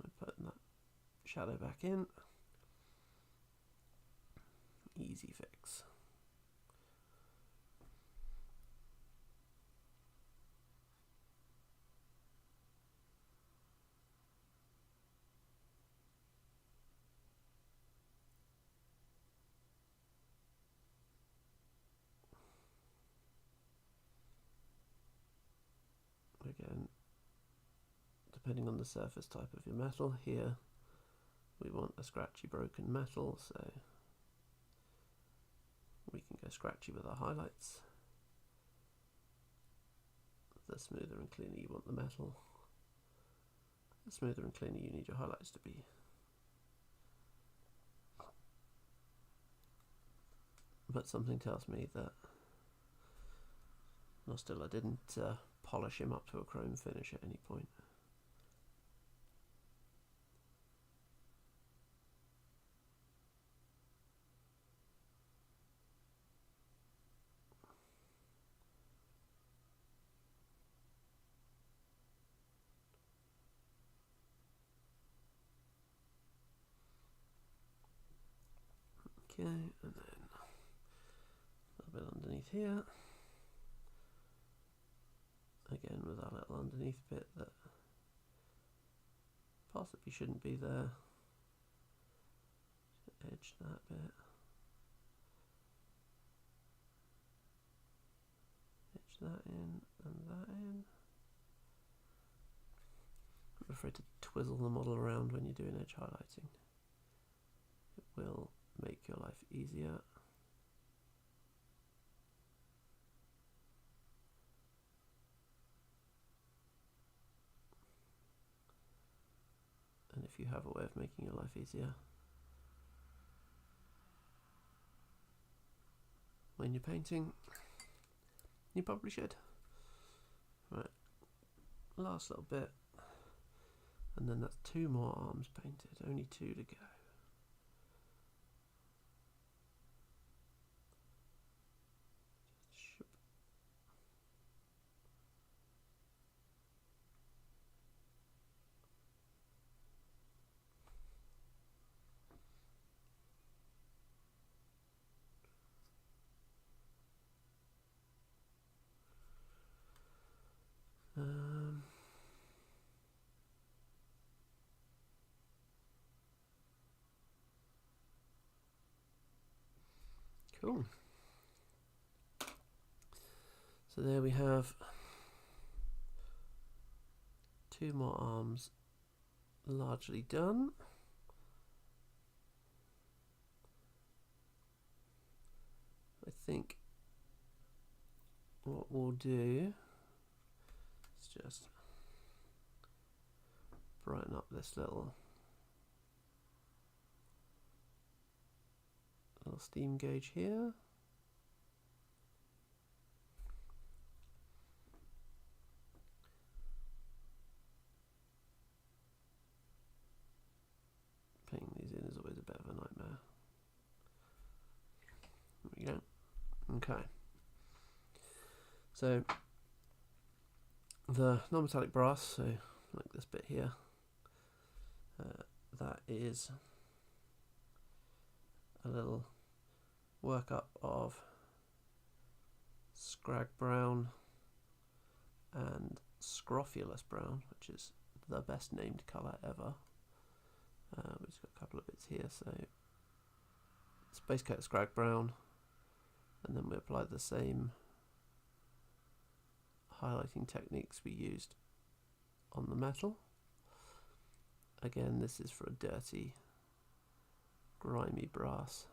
S1: I'm putting that shadow back in. Easy fix. Again, depending on the surface type of your metal, here we want a scratchy broken metal, so we can go scratchy with our highlights. The smoother and cleaner you want the metal, the smoother and cleaner you need your highlights to be. But something tells me that Nostilla didn't polish him up to a chrome finish at any point. Okay, and then a little bit underneath here. Again with our little underneath bit that possibly shouldn't be there. Edge that bit. Edge that in and that in. I'm afraid to twizzle the model around when you're doing edge highlighting. It will make your life easier. And if you have a way of making your life easier when you're painting, you probably should. Right, last little bit, and then that's 2 more arms painted, only 2 to go. Cool. So there we have 2 more arms largely done. I think what we'll do is just brighten up this little steam gauge here. Putting these in is always a bit of a nightmare. There we go. Okay. So the non-metallic brass, so like this bit here, that is a little workup of scrag brown and scrofulous brown, which is the best named colour ever. We've just got a couple of bits here, so it's base coat of scrag brown, and then we apply the same highlighting techniques we used on the metal. Again, this is for a dirty, grimy brass.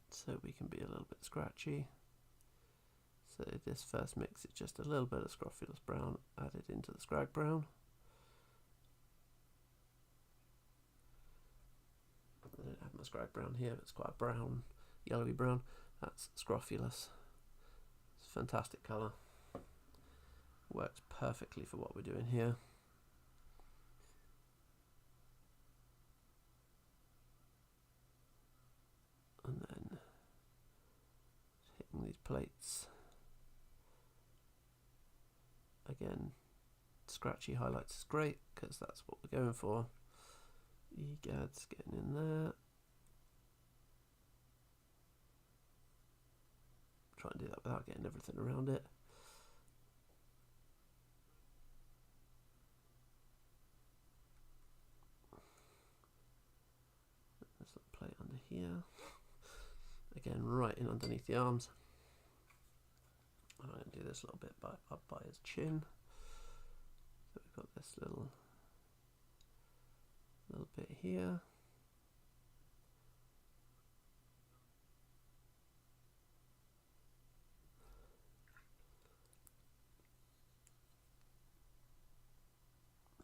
S1: So we can be a little bit scratchy. So this first mix is just a little bit of scrofulous brown added into the scrag brown. I don't have my scrag brown here, but it's quite a brown, yellowy brown. That's scrofulous. It's a fantastic colour. Works perfectly for what we're doing here. And then hitting these plates. Again, scratchy highlights is great because that's what we're going for. EGAD's getting in there. Try and do that without getting everything around it. This little plate under here. Again, right in underneath the arms. I'm going to do this a little bit up by his chin. So we've got this little bit here.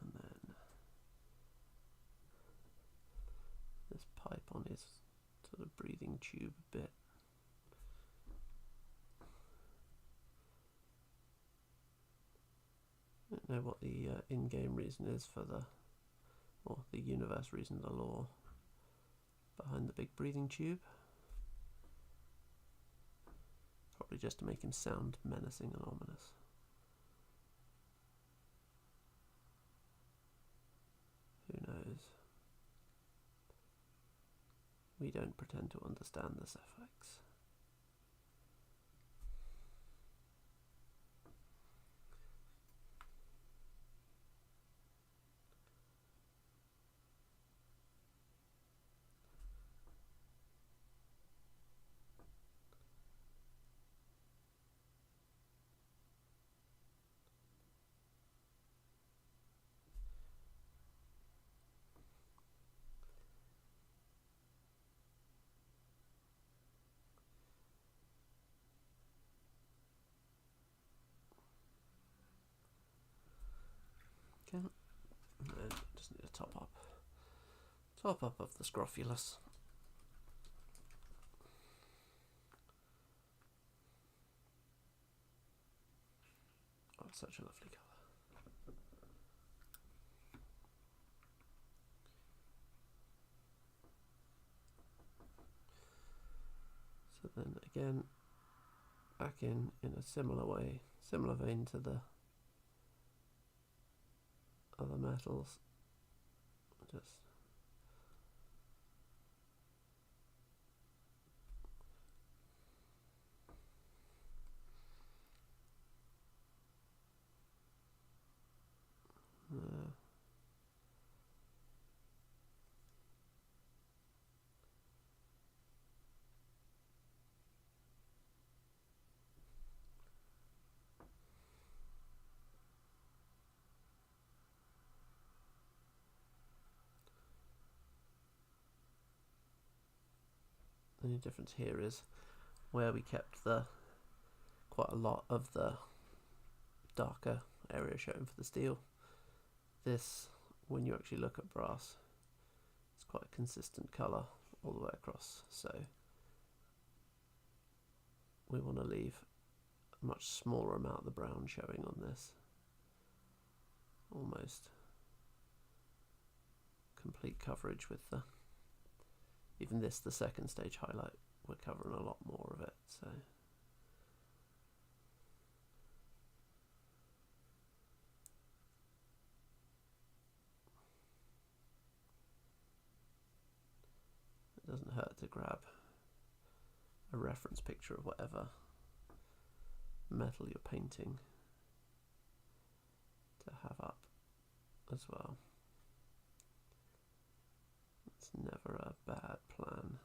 S1: And then this pipe on his sort of breathing tube bit. I don't know what the in-game reason is for or the universe reason, the lore behind the big breathing tube. Probably just to make him sound menacing and ominous. Who knows? We don't pretend to understand this FX. Okay, and just need a top up of the scrofulous. Oh, it's such a lovely colour. So then again, back in a similar way, similar vein to the other metals, just The only difference here is where we kept quite a lot of the darker area shown for the steel. This, when you actually look at brass, it's quite a consistent colour all the way across, so we want to leave a much smaller amount of the brown showing on this. Almost complete coverage with even this, the second stage highlight, we're covering a lot more of it, so it doesn't hurt to grab a reference picture of whatever metal you're painting to have up as well. It's never a bad plan.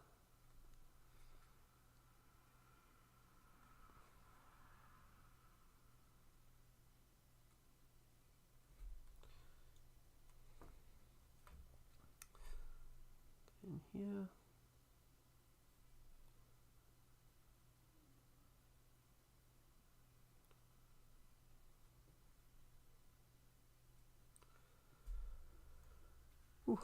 S1: In here. Ooh.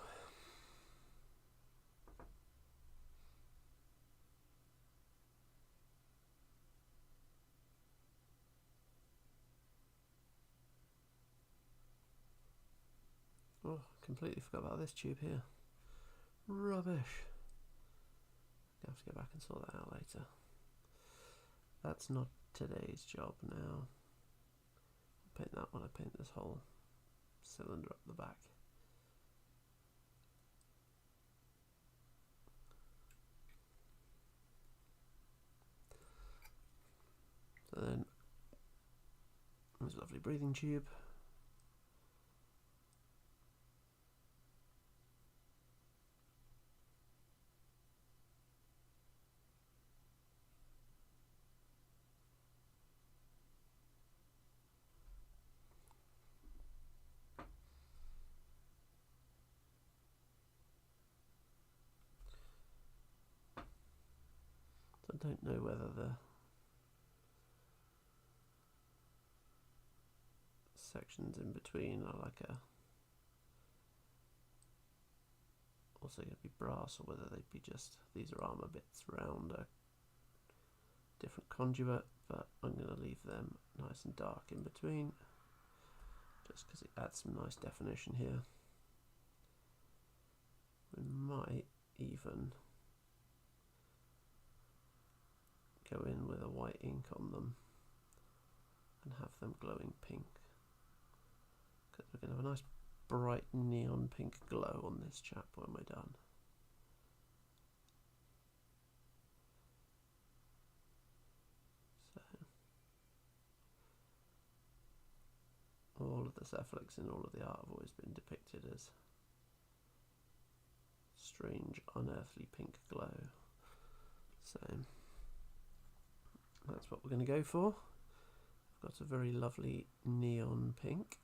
S1: Oh, completely forgot about this tube here. Rubbish. I have to go back and sort that out later. That's not today's job now. I'll paint that when I paint this whole cylinder up the back. So then, there's a lovely breathing tube. So I don't know whether the sections in between are like also going to be brass, or whether they'd be just, these are armour bits around a different conduit, but I'm going to leave them nice and dark in between just because it adds some nice definition here. We might even go in with a white ink on them and have them glowing pink, because we're going to have a nice bright neon pink glow on this chap when we're done. So all of the cephalics in all of the art have always been depicted as strange unearthly pink glow, so that's what we're going to go for. I've got a very lovely neon pink,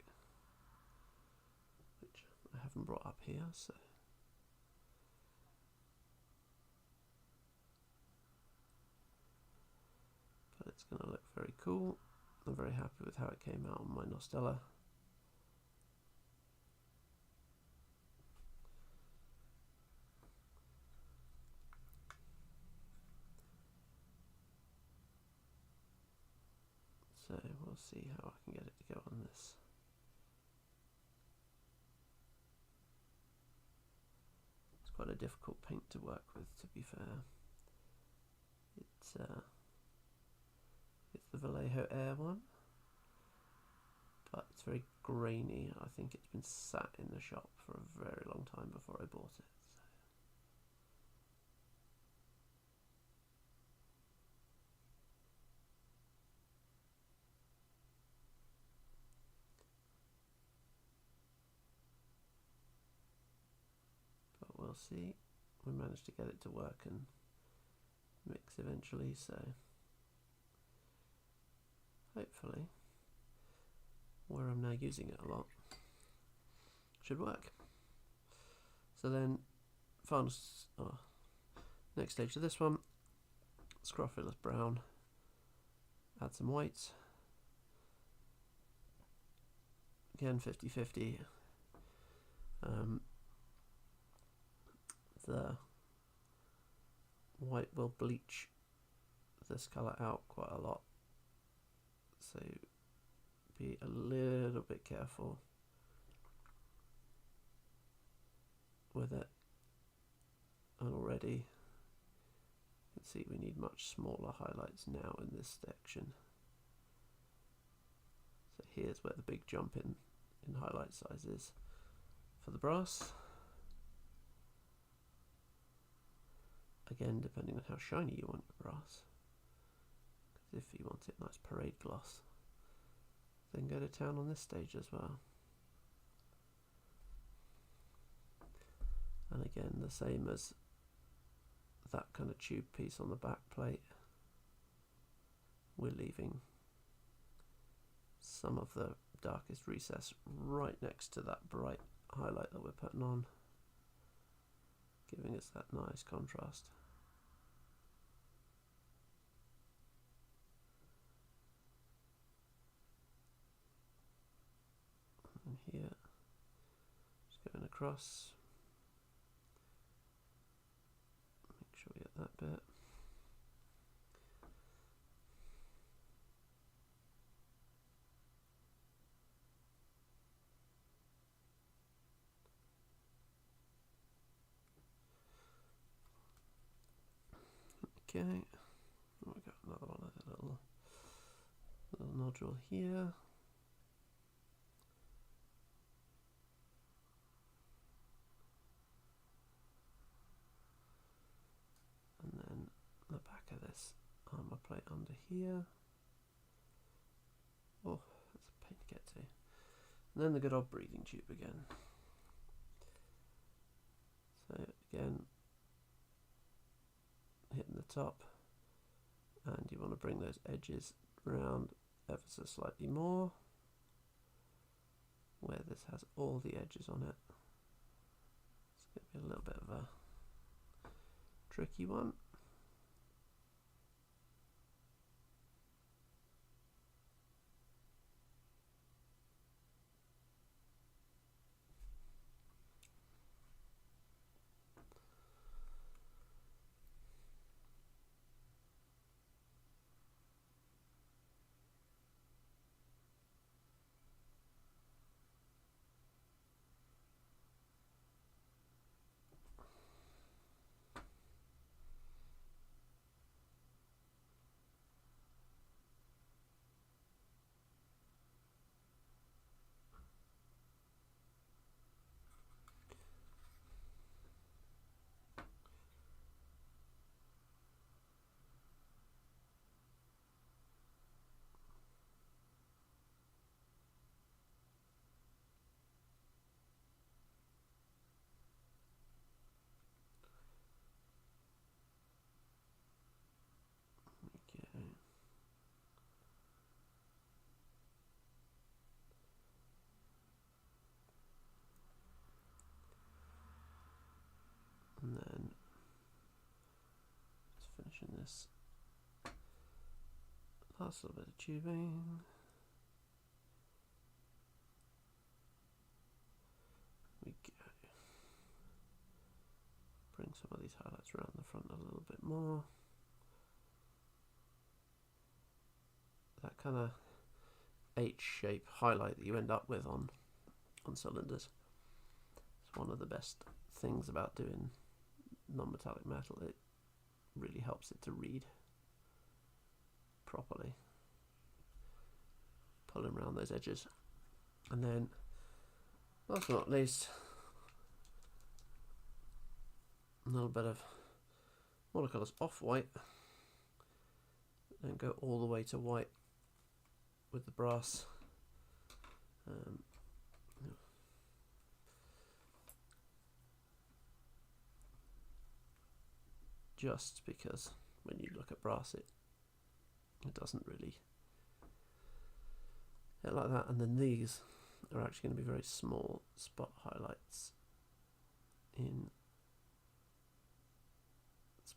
S1: which I haven't brought up here, so but it's going to look very cool. I'm very happy with how it came out on my Nostella. So we'll see how I can get it to go on this. It's quite a difficult paint to work with, to be fair. It's the Vallejo Air one, but it's very grainy. I think it's been sat in the shop for a very long time before I bought it. We'll see. We managed to get it to work and mix eventually, so hopefully where I'm now using it a lot should work. So then Next stage of this one, scrofulous brown, add some whites, again 50-50. The white will bleach this colour out quite a lot, so be a little bit careful with it. And already you can see we need much smaller highlights now in this section. So here's where the big jump in highlight size is for the brass. Again, depending on how shiny you want your brass. Because if you want it nice parade gloss, then go to town on this stage as well. And again, the same as that kind of tube piece on the back plate, we're leaving some of the darkest recess right next to that bright highlight that we're putting on, giving us that nice contrast. And here, just going across, make sure we get that bit. Okay, oh, we got another one of the little nodule here. And then the back of this armor plate under here. Oh, that's a pain to get to. And then the good old breathing tube again. So again, hitting the top, and you want to bring those edges round ever so slightly more where this has all the edges on it. It's going to be a little bit of a tricky one. Okay. And then just finishing this last little bit of tubing. We go. Bring some of these highlights around the front a little bit more. That kind of H-shape highlight that you end up with on cylinders. It's one of the best things about doing non-metallic metal. It really helps it to read properly. Pulling around those edges. And then, last but not least, a little bit of watercolours off-white. Then go all the way to white with the brass. Just because when you look at brass it doesn't really hit like that. And then these are actually going to be very small spot highlights in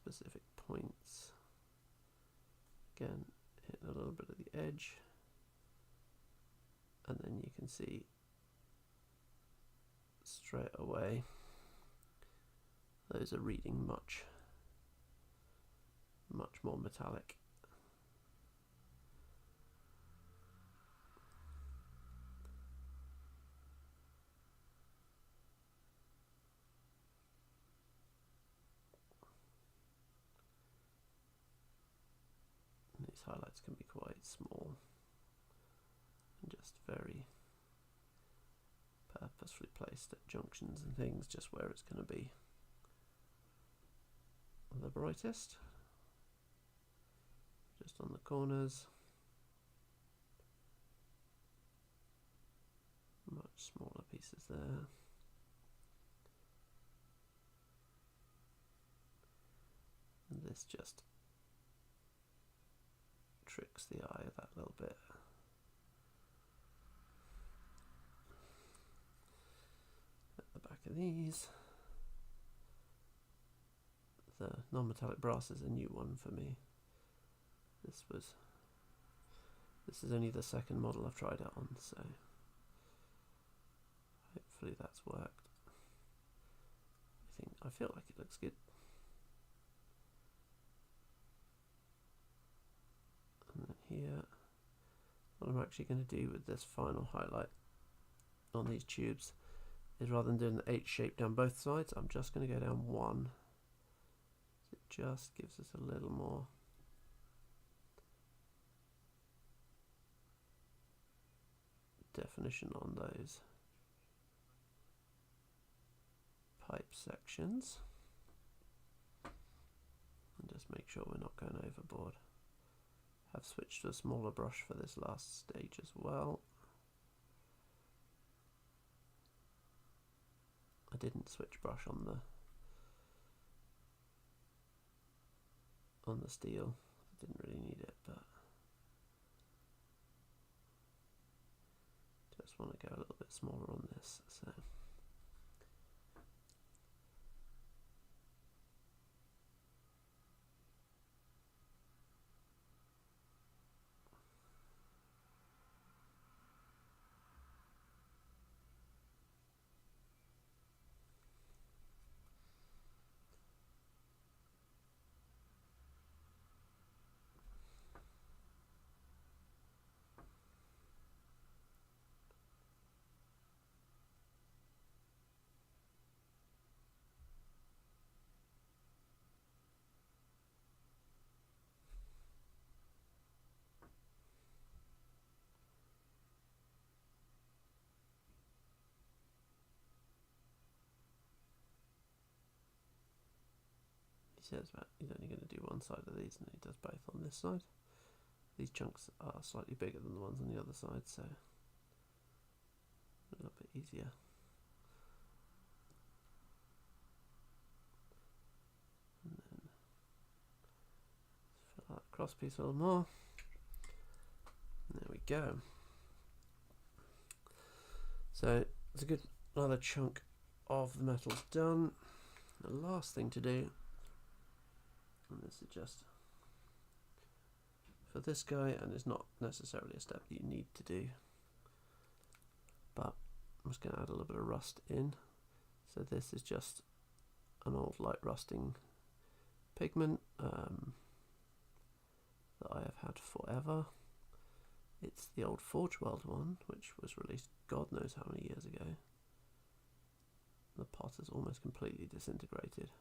S1: specific points. Again, hit a little bit of the edge, and then you can see straight away those are reading much more metallic. And these highlights can be quite small and just very purposefully placed at junctions and things, just where it's going to be the brightest, just on the corners, much smaller pieces there. And this just tricks the eye that little bit. At the back of these, the non-metallic brass is a new one for me. This is only the second model I've tried it on, so hopefully that's worked. I feel like it looks good. And then here, what I'm actually going to do with this final highlight on these tubes is, rather than doing the H shape down both sides, I'm just going to go down one. It just gives us a little more definition on those pipe sections, and just make sure we're not going overboard. I've switched to a smaller brush for this last stage as well. I didn't switch brush on the steel. I didn't really need it, but just want to go a little bit smaller on this. So he says that he's only going to do one side of these, and he does both on this side. These chunks are slightly bigger than the ones on the other side, so a little bit easier. And then fill out the cross piece a little more. And there we go. So it's a good another chunk of the metal's done. The last thing to do, and this is just for this guy, and it's not necessarily a step that you need to do, but I'm just going to add a little bit of rust in. So this is just an old light rusting pigment that I have had forever. It's the old Forge World one, which was released God knows how many years ago. The pot is almost completely disintegrated,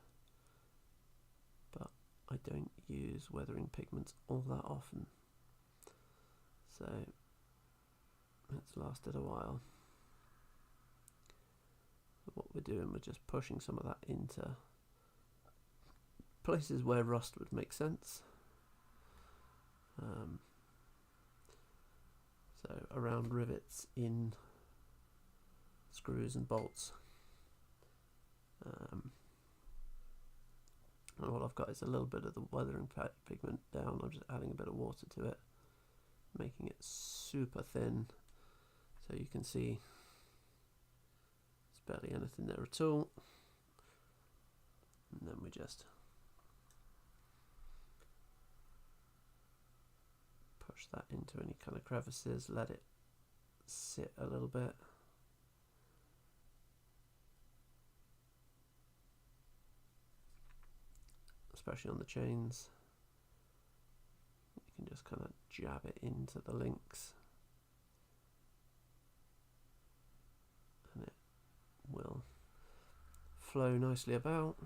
S1: but I don't use weathering pigments all that often, so it's lasted a while. So what we're doing, we're just pushing some of that into places where rust would make sense. So around rivets in screws and bolts. And all I've got is a little bit of the weathering pigment down. I'm just adding a bit of water to it, making it super thin, so you can see there's barely anything there at all. And then we just push that into any kind of crevices, let it sit a little bit. Especially on the chains. You can just kind of jab it into the links and it will flow nicely about.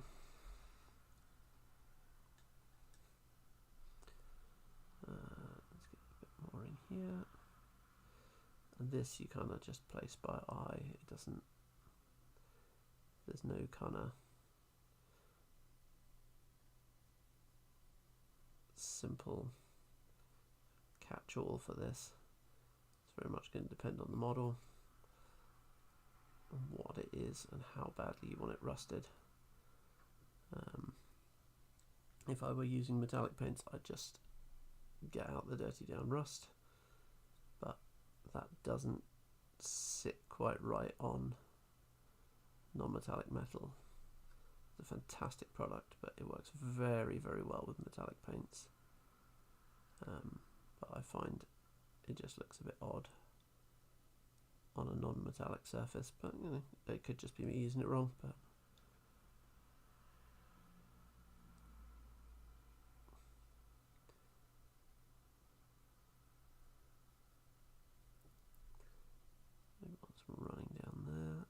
S1: Let's get a bit more in here. And this you kind of just place by eye. It doesn't, there's no kind of simple catch-all for this. It's very much going to depend on the model and what it is and how badly you want it rusted. If I were using metallic paints, I'd just get out the dirty down rust, but that doesn't sit quite right on non-metallic metal. It's a fantastic product, but it works very, very well with metallic paints. But I find it just looks a bit odd on a non-metallic surface, but you know, it could just be me using it wrong. But maybe want some running down there.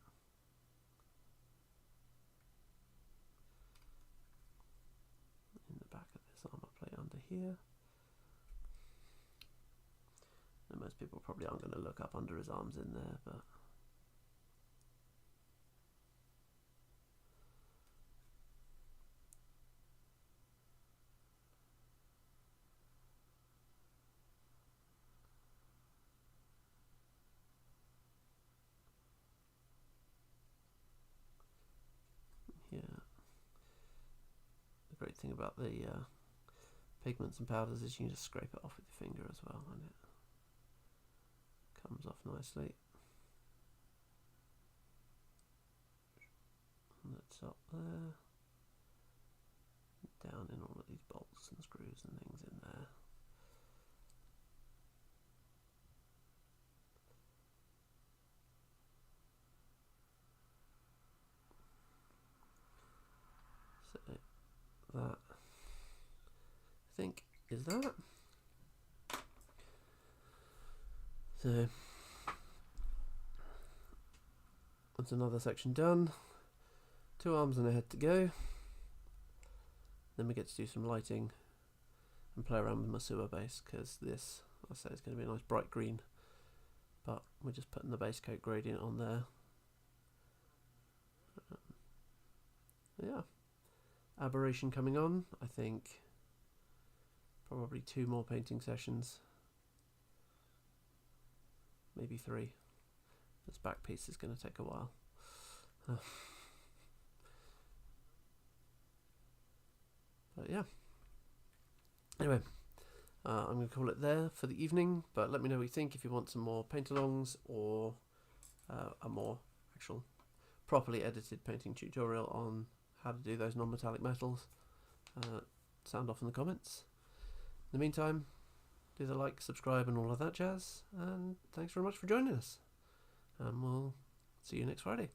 S1: In the back of this armor plate under here. And most people probably aren't going to look up under his arms in there, but yeah. The great thing about the pigments and powders is you can just scrape it off with your finger as well, and it comes off nicely. And the top there, down in all of these bolts and screws and things in there. So that, I think, is that. So that's another section done. 2 arms and a head to go. Then we get to do some lighting and play around with my sewer base, because this, I say, is going to be a nice bright green, but we're just putting the base coat gradient on there. Yeah, aberration coming on. I think probably 2 more painting sessions, maybe 3. This back piece is going to take a while. But yeah, anyway, I'm going to call it there for the evening, but let me know what you think if you want some more paint-alongs or a more actual properly edited painting tutorial on how to do those non-metallic metals. Sound off in the comments. In the meantime, do the like, subscribe and all of that jazz, and thanks very much for joining us, and we'll see you next Friday.